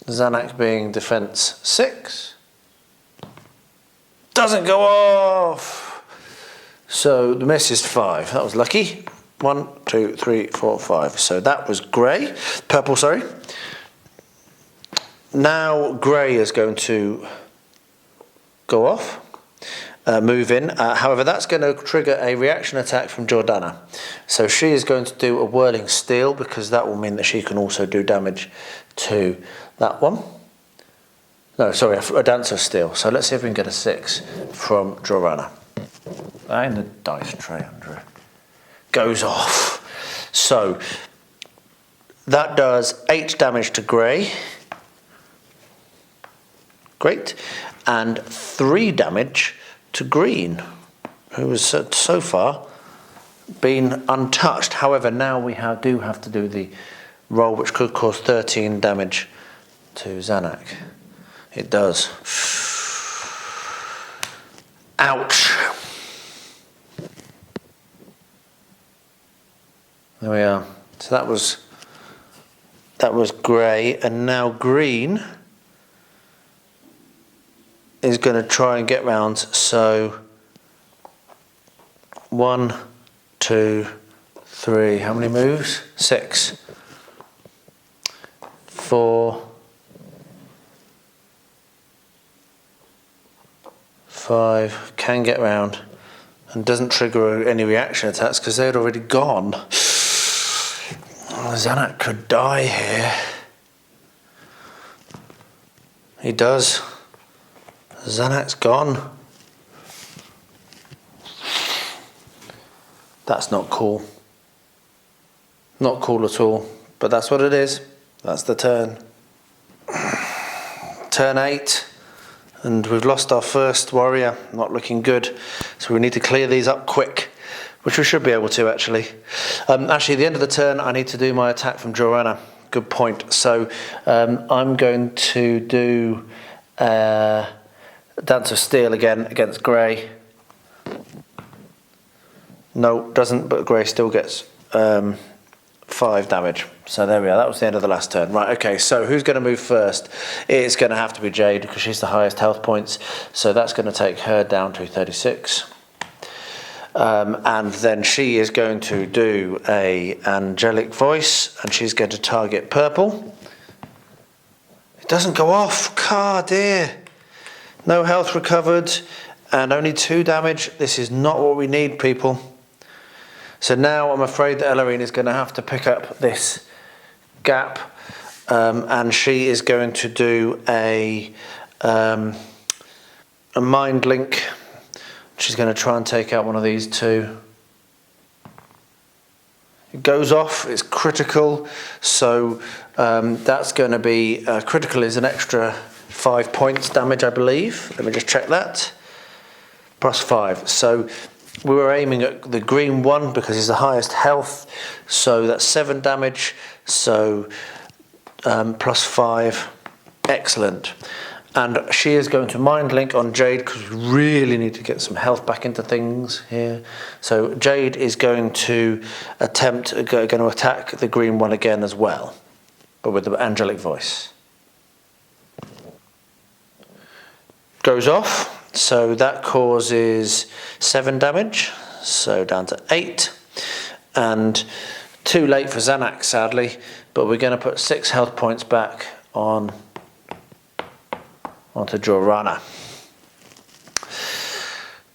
Zanac being defense 6. Doesn't go off. So the miss is 5. That was lucky. 1, 2, 3, 4, 5. So that was Grey. Purple, sorry. Now Grey is going to go off. Move in. However, that's going to trigger a reaction attack from Jordana. So she is going to do a Whirling Steel, because that will mean that she can also do damage to that one. No, sorry, a Dancer Steel. So let's see if we can get a 6 from Jordana. In the dice tray, Andrew. Goes off. So that does 8 damage to Grey. Great. And 3 damage to Green, who has so far been untouched. However, now we do have to do the roll, which could cause 13 damage to Zanac. It does. Ouch. There we are. So that was Grey, and now Green is going to try and get round. So 1, 2, 3. How many moves? 6. 4, 5. Can get round and doesn't trigger any reaction attacks because they had already gone. Zanac could die here. He does. Zanac's gone. That's not cool. Not cool at all, but that's what it is. That's the turn. Turn 8, and we've lost our first warrior. Not looking good, so we need to clear these up quick, which we should be able to actually. Actually, at the end of the turn, I need to do my attack from Joanna. Good point. So I'm going to do Dance of Steel again against Grey. No, doesn't, but Grey still gets 5 damage. So there we are, that was the end of the last turn. Right, okay, so who's going to move first? It's going to have to be Jade, because she's the highest health points. So that's going to take her down to 36. And then she is going to do a angelic voice, and she's going to target purple. It doesn't go off, dear. No health recovered, and only 2 damage. This is not what we need, people. So now I'm afraid that Elarine is going to have to pick up this gap, and she is going to do a mind link. She's going to try and take out one of these 2. It goes off, it's critical, so that's going to be, critical is an extra 5 points damage, I believe. Let me just check that. Plus 5. So we were aiming at the green one because he's the highest health, so that's 7 damage, so plus 5, excellent. And she is going to mind link on Jade because we really need to get some health back into things here. So Jade is going to going to attack the green one again as well, but with the angelic voice. Goes off. So that causes 7 damage, so down to 8, and too late for Zanac, sadly, but we're going to put 6 health points back onto Joanna.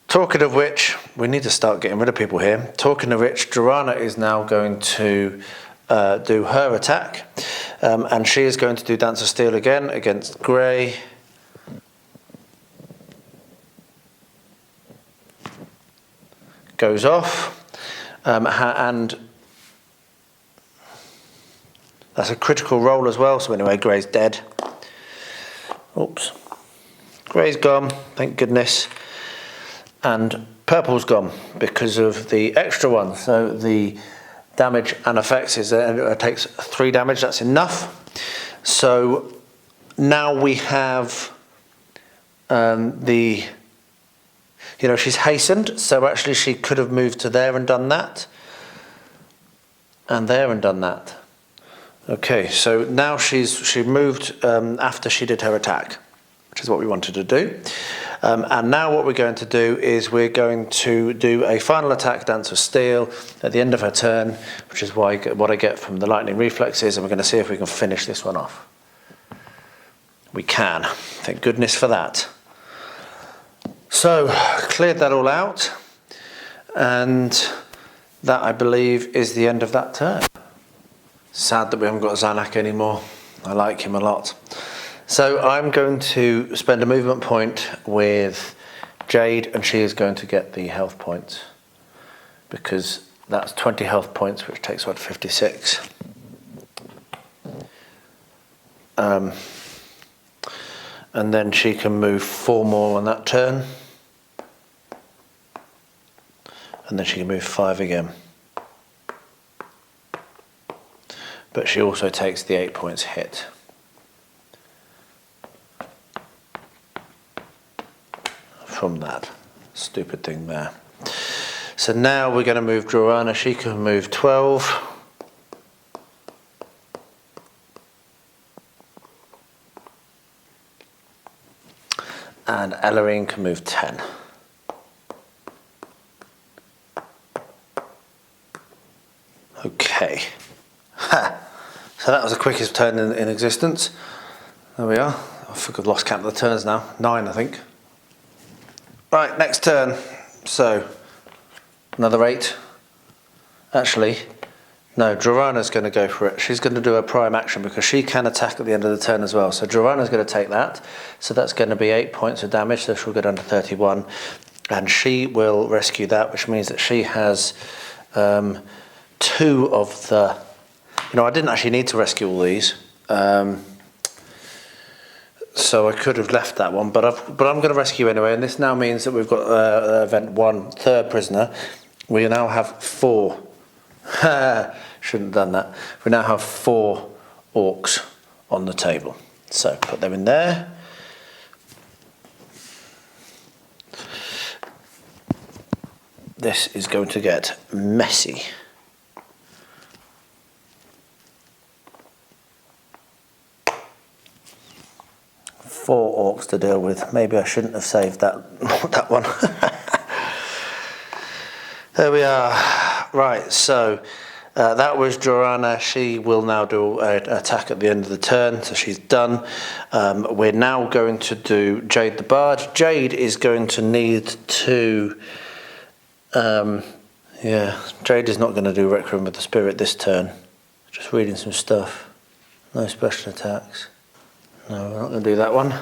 Talking of which, we need to start getting rid of people here. Talking of which, Joanna is now going to do her attack, and she is going to do Dance of Steel again against Grey. Goes off, and that's a critical roll as well, so anyway, Grey's dead. Oops. Grey's gone, thank goodness. And purple's gone because of the extra one, so the damage and effects is it takes 3 damage, that's enough. So now we have she's hastened, so actually she could have moved to there and done that. And there and done that. Okay, so now she moved after she did her attack, which is what we wanted to do. And now what we're going to do is we're going to do a final attack, Dance of Steel, at the end of her turn, which is what I get from the lightning reflexes, and we're going to see if we can finish this one off. We can. Thank goodness for that. So, cleared that all out, and that, I believe, is the end of that turn. Sad that we haven't got Zanac anymore. I like him a lot. So I'm going to spend a movement point with Jade, and she is going to get the health points, because that's 20 health points, which takes her to 56. And then she can move 4 more on that turn. And then she can move 5 again. But she also takes the 8 points hit. From that stupid thing there. So now we're going to move Joanna. She can move 12. And Elarine can move 10. Okay. Ha! So that was the quickest turn in existence. There we are. I've lost count of the turns now. 9, I think. Right, next turn. So, another 8. Actually, No, Jorana's going to go for it. She's going to do a prime action because she can attack at the end of the turn as well. So Jorana's going to take that. So that's going to be 8 points of damage, so she'll go down to 31. And she will rescue that, which means that she has 2 of the... You know, I didn't actually need to rescue all these. So I could have left that one, but I'm going to rescue anyway. And this now means that we've got event 1, third prisoner. We now have 4. Shouldn't have done that. We now have 4 orcs on the table. So put them in there. This is going to get messy. Four orcs to deal with. Maybe I shouldn't have saved that one. There we are. Right, so that was Jorana. She will now do an attack at the end of the turn, so she's done. We're now going to do Jade the Bard. Jade is going to need to... yeah, Jade is not going to do Requiem with the Spirit this turn. Just reading some stuff. No special attacks. No, we're not going to do that one.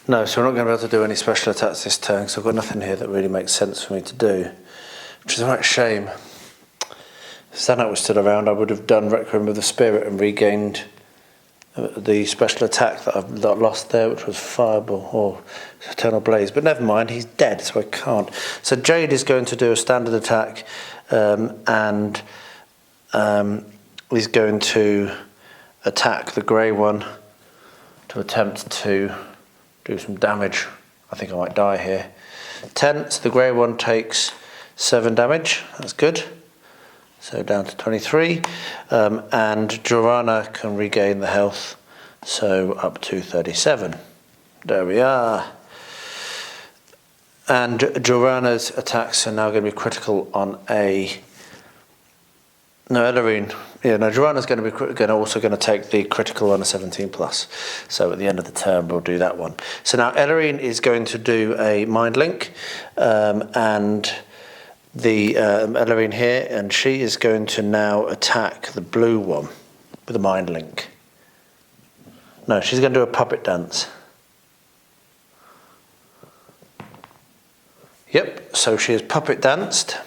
No, so we're not going to be able to do any special attacks this turn because I've got nothing here that really makes sense for me to do, which is a right shame. If Zanac was still around, I would have done Requiem with the Spirit and regained the special attack that I've lost there, which was Fireball or Eternal Blaze. But never mind, he's dead, so I can't. So Jade is going to do a standard attack and he's going to attack the grey one to attempt to do some damage. I think I might die here. 10, so the grey one takes 7 damage. That's good. So down to 23. And Jorana can regain the health, so up to 37. There we are. And Jorana's attacks are now going to be critical on a... No, Elarine. Yeah, no, Jorana's going to be also going to take the critical on a 17 plus. So at the end of the turn, we'll do that one. So now Elarine is going to do a mind link, and the Elarine here, and she is going to now attack the blue one with a mind link. No, she's going to do a puppet dance. Yep. So she has puppet danced.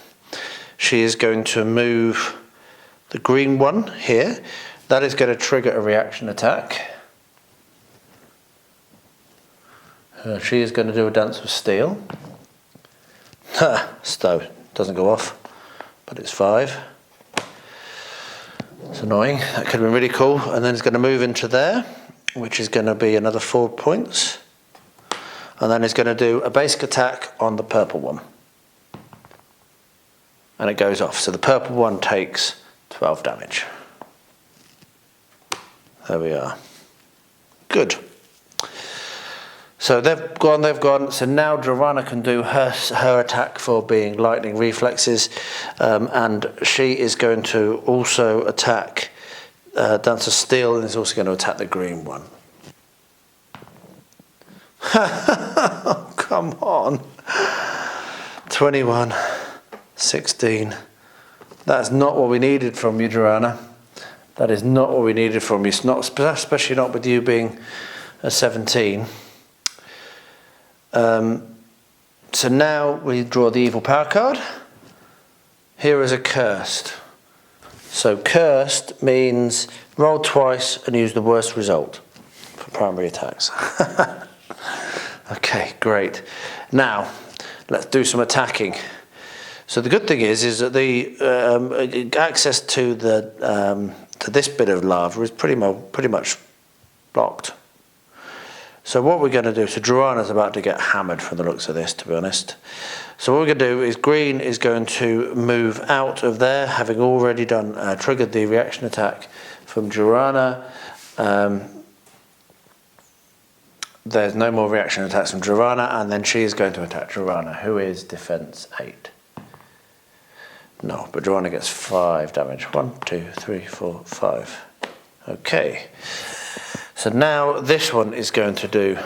She is going to move the green one here. That is going to trigger a reaction attack. She is going to do a dance of steel. Ha! Stow. Doesn't go off, but it's 5. It's annoying. That could have been really cool. And then it's going to move into there, which is going to be another 4 points. And then it's going to do a basic attack on the purple one. And it goes off. So the purple one takes 12 damage. There we are. Good. So they've gone. So now Jorana can do her attack for being lightning reflexes. And she is going to also attack Dance of Steel, and is also going to attack the green one. Oh, come on. 21, 16. That's not what we needed from you, Jorana. That is not what we needed from you. It's not, especially not with you being a 17. So now we draw the evil power card. Here is a cursed. So cursed means roll twice and use the worst result for primary attacks. Okay, great. Now let's do some attacking. So the good thing is that the access to the to this bit of lava is pretty much blocked. So what we're going to do, so Jorana's about to get hammered from the looks of this, to be honest. So what we're going to do is green is going to move out of there, having already done triggered the reaction attack from Jorana. There's no more reaction attacks from Jorana, and then she is going to attack Jorana, who is defense 8. No, but Jorana gets 5 damage. 1, 2, 3, 4, 5. Okay. So now this one is going to do,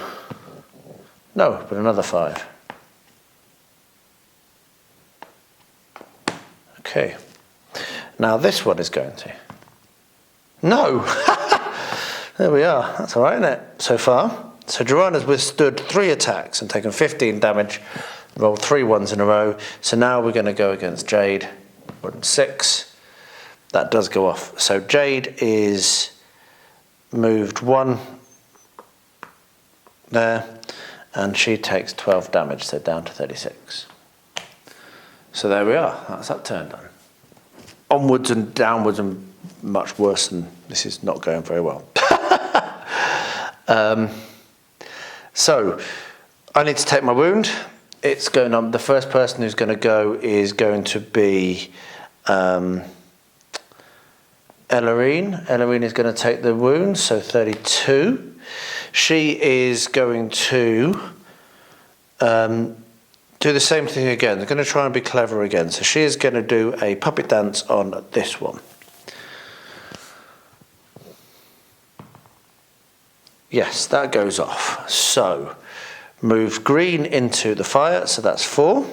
no, but another 5. Okay. Now this one is going to. No! There we are. That's all right, isn't it, so far? So Jorana's withstood 3 attacks and taken 15 damage, rolled 3 ones in a row. So now we're going to go against Jade. 6. That does go off. So Jade is moved 1 there, and she takes 12 damage, so down to 36. So there we are. That's that turn done. Onwards and downwards and much worse than this is not going very well. So I need to take my wound. It's going on. The first person who's going to go is going to be Elarine. Elarine is going to take the wound, so 32. She is going to do the same thing again. They're going to try and be clever again. So she is going to do a puppet dance on this one. Yes, that goes off. So move green into the fire, so that's 4.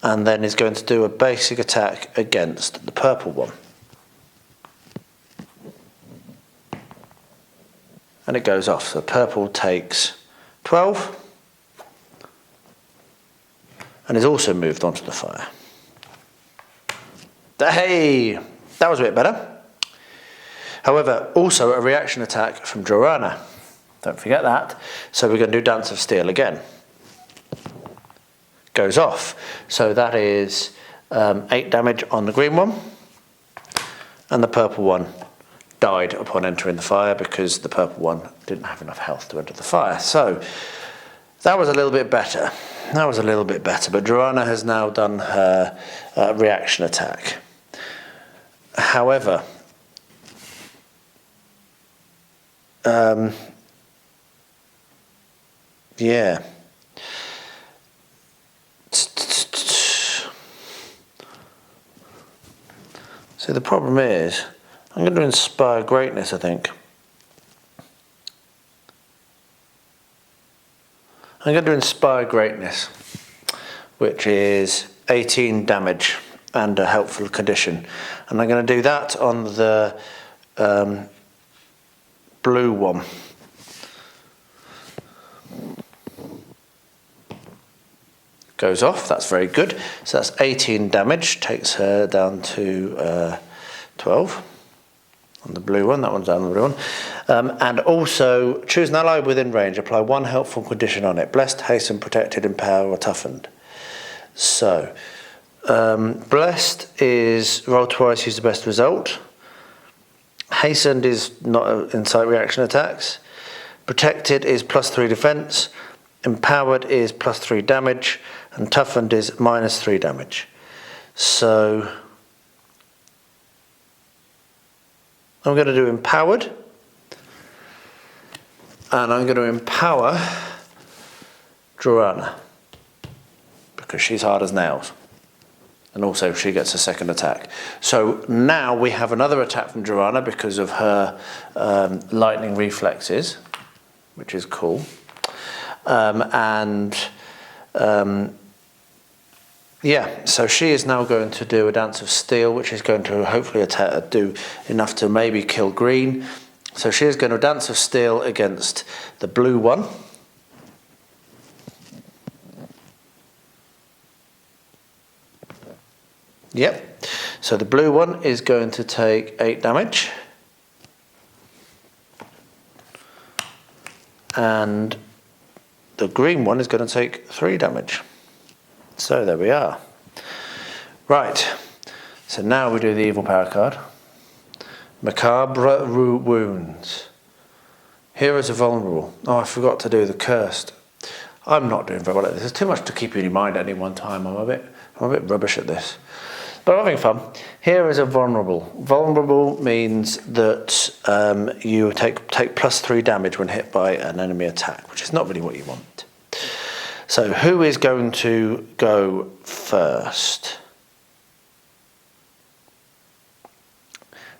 And then is going to do a basic attack against the purple one. And it goes off. So purple takes 12 and is also moved onto the fire. Hey, that was a bit better. However, also a reaction attack from Jorana. Don't forget that. So we're going to do Dance of Steel again. Goes off. So that is 8 damage on the green one. And the purple one died upon entering the fire because the purple one didn't have enough health to enter the fire. So that was a little bit better. That was a little bit better. But Jorana has now done her reaction attack. However, yeah. So the problem is, I'm going to inspire greatness, I think. I'm going to inspire greatness, which is 18 damage and a helpful condition. And I'm going to do that on the blue one. Goes off, that's very good. So that's 18 damage, takes her down to 12 on the blue one. That one's down on the blue one. And also, choose an ally within range, apply 1 helpful condition on it. Blessed, hastened, protected, empowered, or toughened. So, blessed is roll twice, use the best result. Hastened is not insight reaction attacks. Protected is +3 defense. Empowered is +3 damage. And toughened is -3 damage. So I'm going to do empowered. And I'm going to empower Jorana, because she's hard as nails. And also she gets a second attack. So now we have another attack from Jorana because of her lightning reflexes, which is cool. Yeah, so she is now going to do a Dance of Steel, which is going to hopefully do enough to maybe kill green. So she is going to Dance of Steel against the blue one. Yep, so the blue one is going to take 8 damage. And the green one is going to take 3 damage. So there we are. Right, so now we do the evil power card. Macabre wounds. Heroes are vulnerable. Oh, I forgot to do the cursed. I'm not doing very well at this. There's too much to keep in your mind at any one time. I'm a bit rubbish at this. But I'm having fun. Heroes are vulnerable. Vulnerable means that you take +3 damage when hit by an enemy attack, which is not really what you want. So who is going to go first?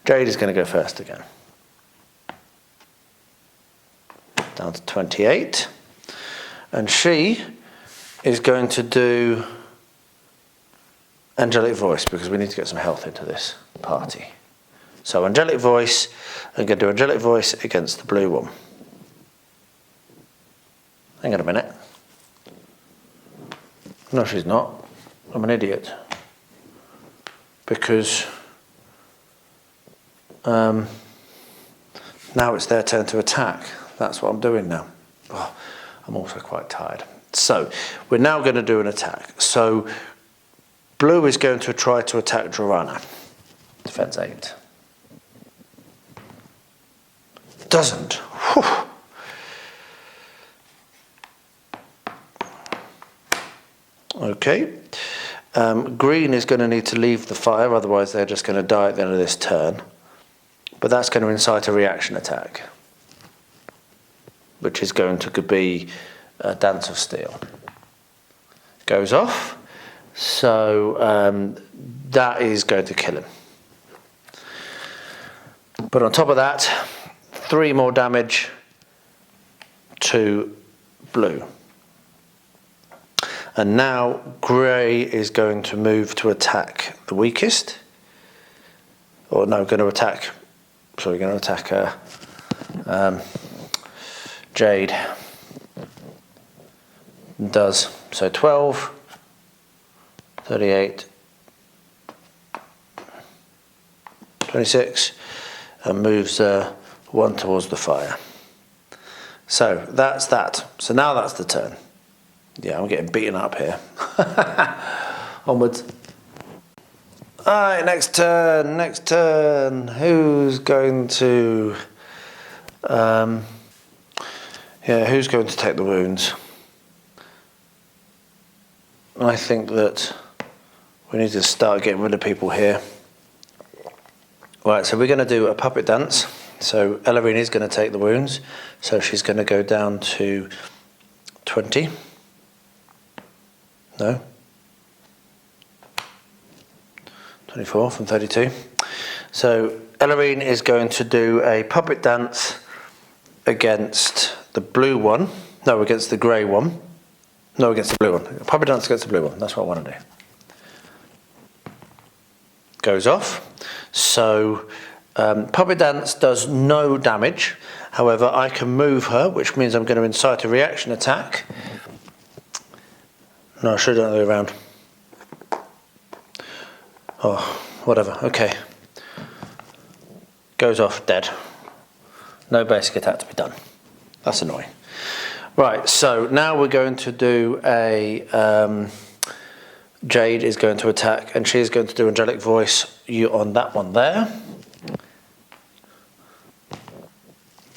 Jade is going to go first again. Down to 28. And she is going to do Angelic Voice, because we need to get some health into this party. So Angelic Voice, I'm going to do Angelic Voice against the blue one. Hang on a minute. No, she's not. I'm an idiot. Because now it's their turn to attack. That's what I'm doing now. Oh, I'm also quite tired. So we're now going to do an attack. So blue is going to try to attack Dragori. Defense 8. Doesn't. Whew. Okay. Green is going to need to leave the fire, otherwise they're just going to die at the end of this turn. But that's going to incite a reaction attack, which is going to be a Dance of Steel. Goes off, so that is going to kill him. But on top of that, 3 more damage to blue. And now grey is going to move to attack the weakest. Or no, going to attack Jade. Does. So 12, 38, 26, and moves 1 towards the fire. So that's that. So now that's the turn. Yeah, I'm getting beaten up here. Onwards. Alright, next turn. Who's going to who's going to take the wounds? I think that we need to start getting rid of people here. Right, so we're going to do a puppet dance. So Elarine is going to take the wounds. So she's going to go down to 20. No. 24 from 32. So Elarine is going to do a puppet dance against the blue one. No, against the grey one. No, against the blue one. A puppet dance against the blue one. That's what I want to do. Goes off. So puppet dance does no damage. However, I can move her, which means I'm going to incite a reaction attack. No, I should have done the other way around. Oh, whatever. Okay. Goes off, dead. No basic attack to be done. That's annoying. Right, so now we're going to do a... Jade is going to attack, and she is going to do Angelic Voice on that one there.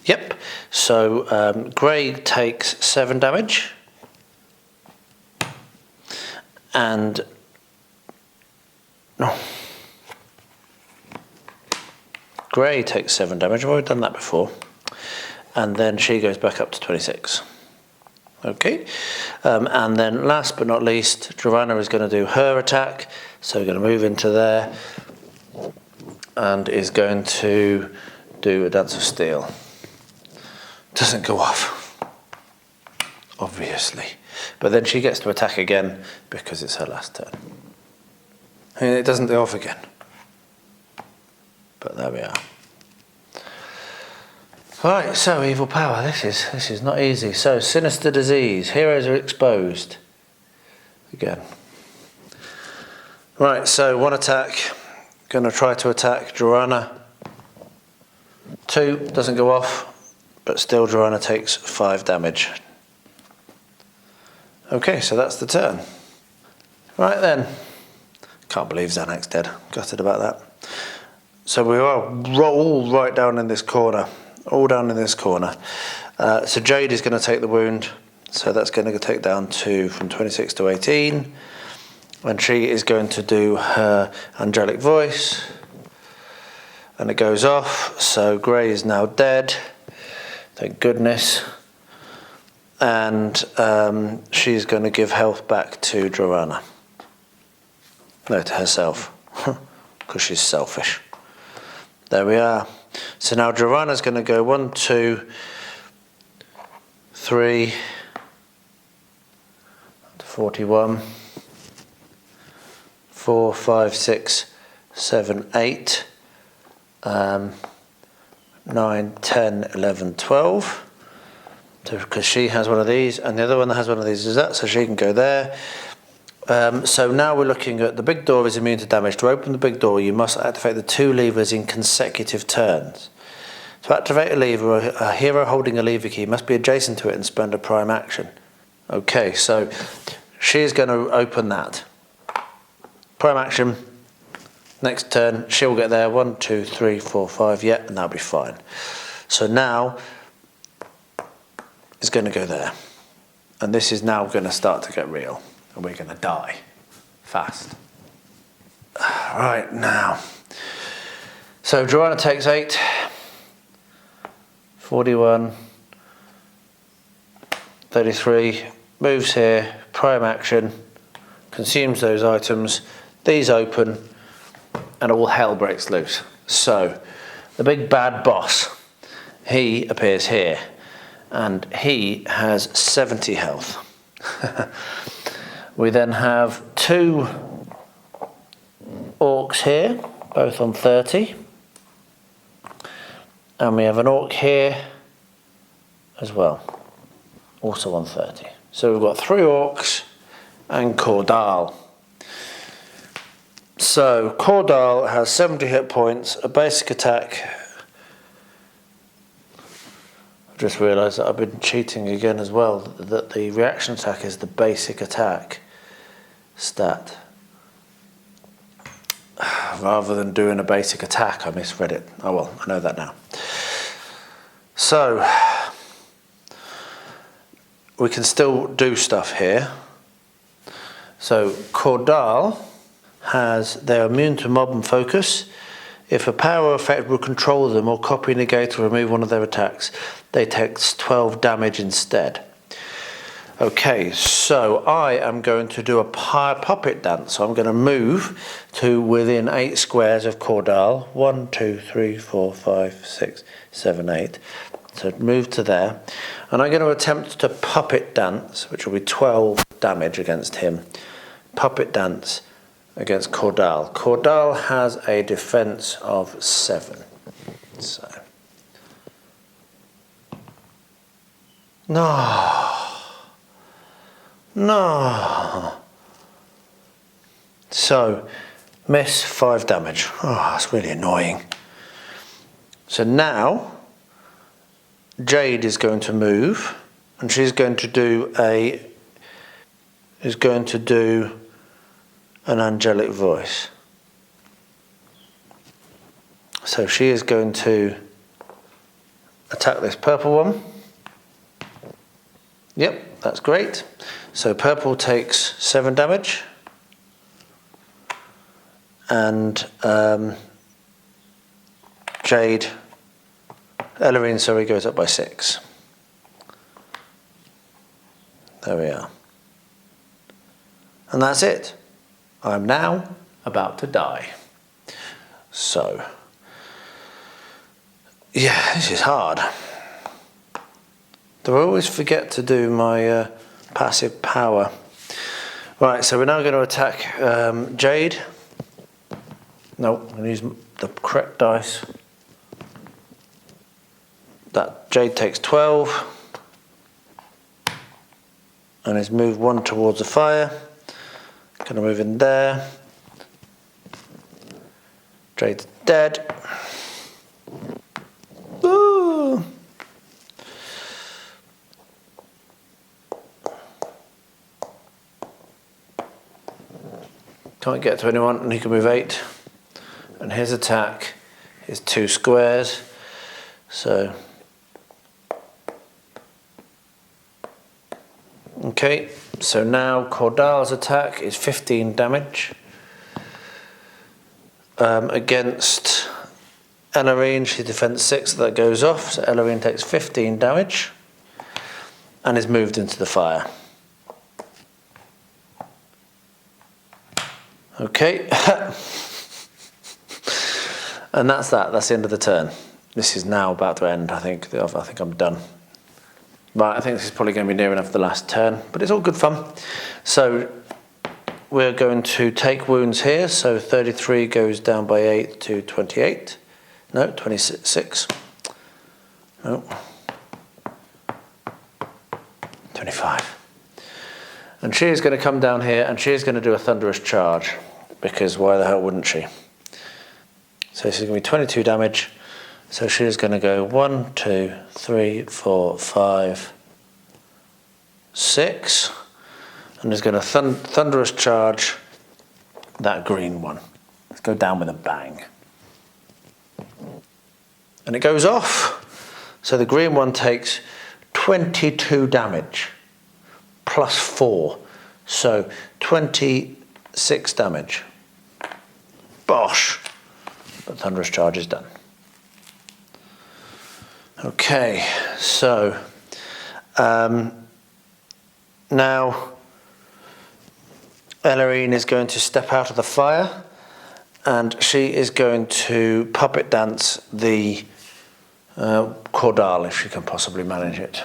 Yep. So Grey takes 7 damage. And... no. Grey takes 7 damage. I've already done that before. And then she goes back up to 26. Okay. And then last but not least, Dragori is going to do her attack. So we're going to move into there. And is going to do a Dance of Steel. Doesn't go off. Obviously. But then she gets to attack again because it's her last turn. I mean, it doesn't go off again. But there we are. Right, so evil power. This is not easy. So sinister disease. Heroes are exposed. Again. Right, so 1 attack. Going to try to attack Dragori. 2 doesn't go off, but still Dragori takes 5 damage. Okay, so that's the turn. Right then. Can't believe Zanac's dead. Gutted about that. So we are all right down in this corner. All down in this corner. So Jade is going to take the wound. So that's going to take down from 26 to 18. And she is going to do her Angelic Voice. And it goes off. So Grey is now dead. Thank goodness. And she's going to give health back to Dragori. No, to herself. Because she's selfish. There we are. So now Dragori's going to go 1, 2, 3, 41, 4, 5, 6, 7, 8, 9, 10, 11, 12. So, because she has one of these, and the other one that has one of these is that, so she can go there. So now we're looking at the big door is immune to damage. To open the big door, you must activate the 2 levers in consecutive turns. To activate a lever, a hero holding a lever key must be adjacent to it and spend a prime action. Okay, so she's going to open that. Prime action. Next turn, she'll get there. 1, 2, 3, 4, 5. Yeah, and that'll be fine. So now it's going to go there. And this is now going to start to get real. And we're going to die. Fast. Right, now. So Joanna takes 8. 41. 33. Moves here. Prime action. Consumes those items. These open. And all hell breaks loose. So, the big bad boss, he appears here. And he has 70 health. We then have 2 orcs here, both on 30. And we have an orc here as well, also on 30. So we've got 3 orcs and Cordal. So Cordal has 70 hit points, a basic attack. I've just realised that I've been cheating again as well, that the reaction attack is the basic attack stat. Rather than doing a basic attack, I misread it. Oh well, I know that now. So, we can still do stuff here. So, Cordal they're immune to mob and focus. If a power effect will control them or copy, negate or remove one of their attacks, they take 12 damage instead. Okay, so I am going to do a puppet dance. So I'm going to move to within 8 squares of Cordal. 1, 2, 3, 4, 5, 6, 7, 8. So move to there. And I'm going to attempt to puppet dance, which will be 12 damage against him. Puppet dance against Cordal. Cordal has a defense of 7. So. No. So, miss 5 damage. Oh, that's really annoying. So now, Jade is going to move, and she's going to do an angelic voice. So she is going to attack this purple one. Yep, that's great. So purple takes 7 damage. And Elarine, goes up by 6. There we are. And that's it. I'm now about to die. So, yeah, this is hard. Do I always forget to do my passive power? Right, so we're now going to attack Jade. No, I'm going to use the correct dice. That Jade takes 12. And is moved 1 towards the fire. Going to move in there. Jade's dead. Ooh. Can't get to anyone, and he can move 8. And his attack is 2 squares. So, okay. So now Cordal's attack is 15 damage against Elarine. She defends 6, so that goes off. So Elarine takes 15 damage and is moved into the fire. Okay, and that's that. That's the end of the turn. This is now about to end. I think I'm done. Right, I think this is probably going to be near enough the last turn, but it's all good fun. So we're going to take wounds here. So 33 goes down by 8 to 28. No, 26. No. 25. And she is going to come down here and she is going to do a thunderous charge, because why the hell wouldn't she? So she's going to be 22 damage. So she is going to go 1, 2, 3, 4, 5, 6. And is going to thunderous charge that green one. Let's go down with a bang. And it goes off. So the green one takes 22 damage plus 4. So 26 damage. Bosh. But thunderous charge is done. Okay, so now Elarine is going to step out of the fire and she is going to puppet dance the Cordal if she can possibly manage it.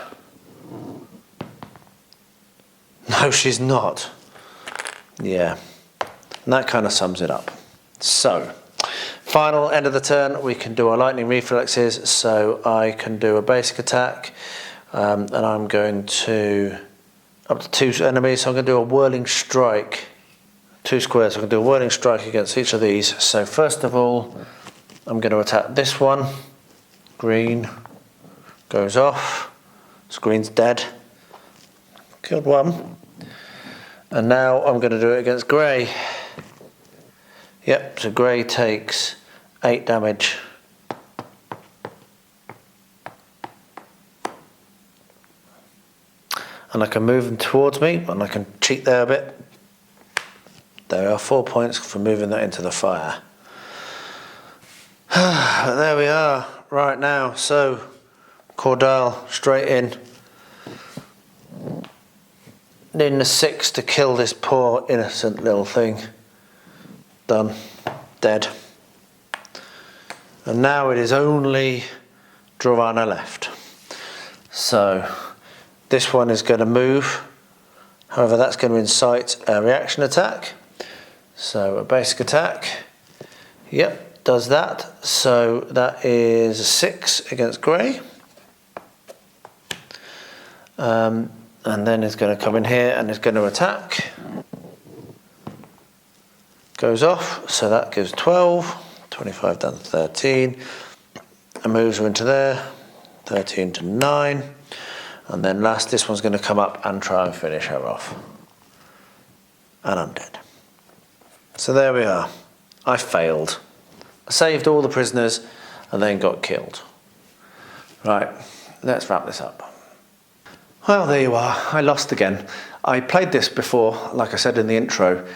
No, she's not. Yeah, and that kind of sums it up. So, final end of the turn, we can do our lightning reflexes. So I can do a basic attack, and I'm going to up to 2 enemies. So I'm going to do a whirling strike, 2 squares. So I'm going to do a whirling strike against each of these. So first of all, I'm going to attack this one. Green goes off. This green's dead. Killed one. And now I'm going to do it against grey. Yep, so grey takes 8 damage. And I can move them towards me, and I can cheat there a bit. There are 4 points for moving that into the fire. But there we are, right now. So, Cordal, straight in. Needing a 6 to kill this poor innocent little thing. Done. Dead. And now it is only Dravana left. So this one is going to move. However, that's going to incite a reaction attack. So a basic attack. Yep, does that. So that is a 6 against grey. And then it's going to come in here and it's going to attack. Goes off, so that gives 12, 25 down to 13. And moves her into there, 13 to 9. And then last, this one's going to come up and try and finish her off. And I'm dead. So there we are. I failed. I saved all the prisoners and then got killed. Right, let's wrap this up. Well, there you are. I lost again. I played this before, like I said in the intro,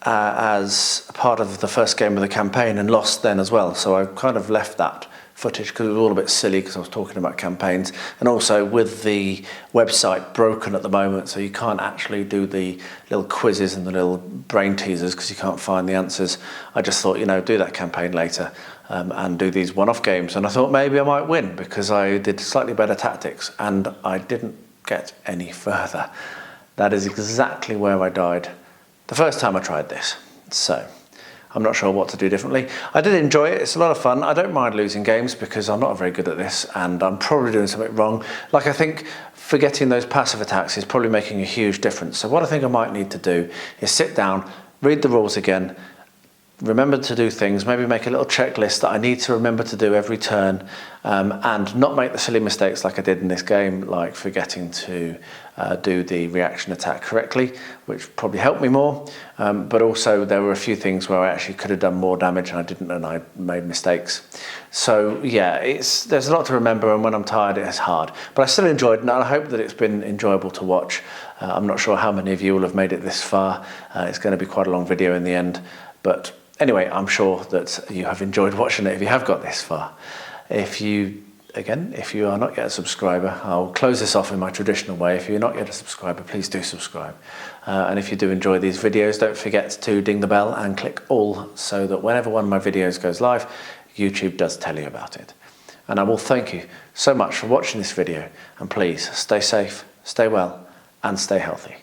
as part of the first game of the campaign and lost then as well. So I kind of left that footage because it was all a bit silly because I was talking about campaigns, and also with the website broken at the moment, so you can't actually do the little quizzes and the little brain teasers because you can't find the answers. I just thought, you know, do that campaign later and do these one-off games, and I thought maybe I might win because I did slightly better tactics and I didn't get any further. That is exactly where I died the first time I tried this. So I'm not sure what to do differently. I did enjoy it. It's a lot of fun. I don't mind losing games because I'm not very good at this and I'm probably doing something wrong. Like, I think forgetting those passive attacks is probably making a huge difference. So what I think I might need to do is sit down, read the rules again, remember to do things, maybe make a little checklist that I need to remember to do every turn, and not make the silly mistakes like I did in this game, like forgetting to do the reaction attack correctly, which probably helped me more. But also there were a few things where I actually could have done more damage and I didn't, and I made mistakes. So yeah, there's a lot to remember, and when I'm tired it's hard. But I still enjoyed it, and I hope that it's been enjoyable to watch. I'm not sure how many of you will have made it this far. It's going to be quite a long video in the end. But anyway, I'm sure that you have enjoyed watching it if you have got this far. If you are not yet a subscriber, I'll close this off in my traditional way. If you're not yet a subscriber, please do subscribe. And if you do enjoy these videos, don't forget to ding the bell and click all, so that whenever one of my videos goes live, YouTube does tell you about it. And I will thank you so much for watching this video, and please stay safe, stay well, and stay healthy.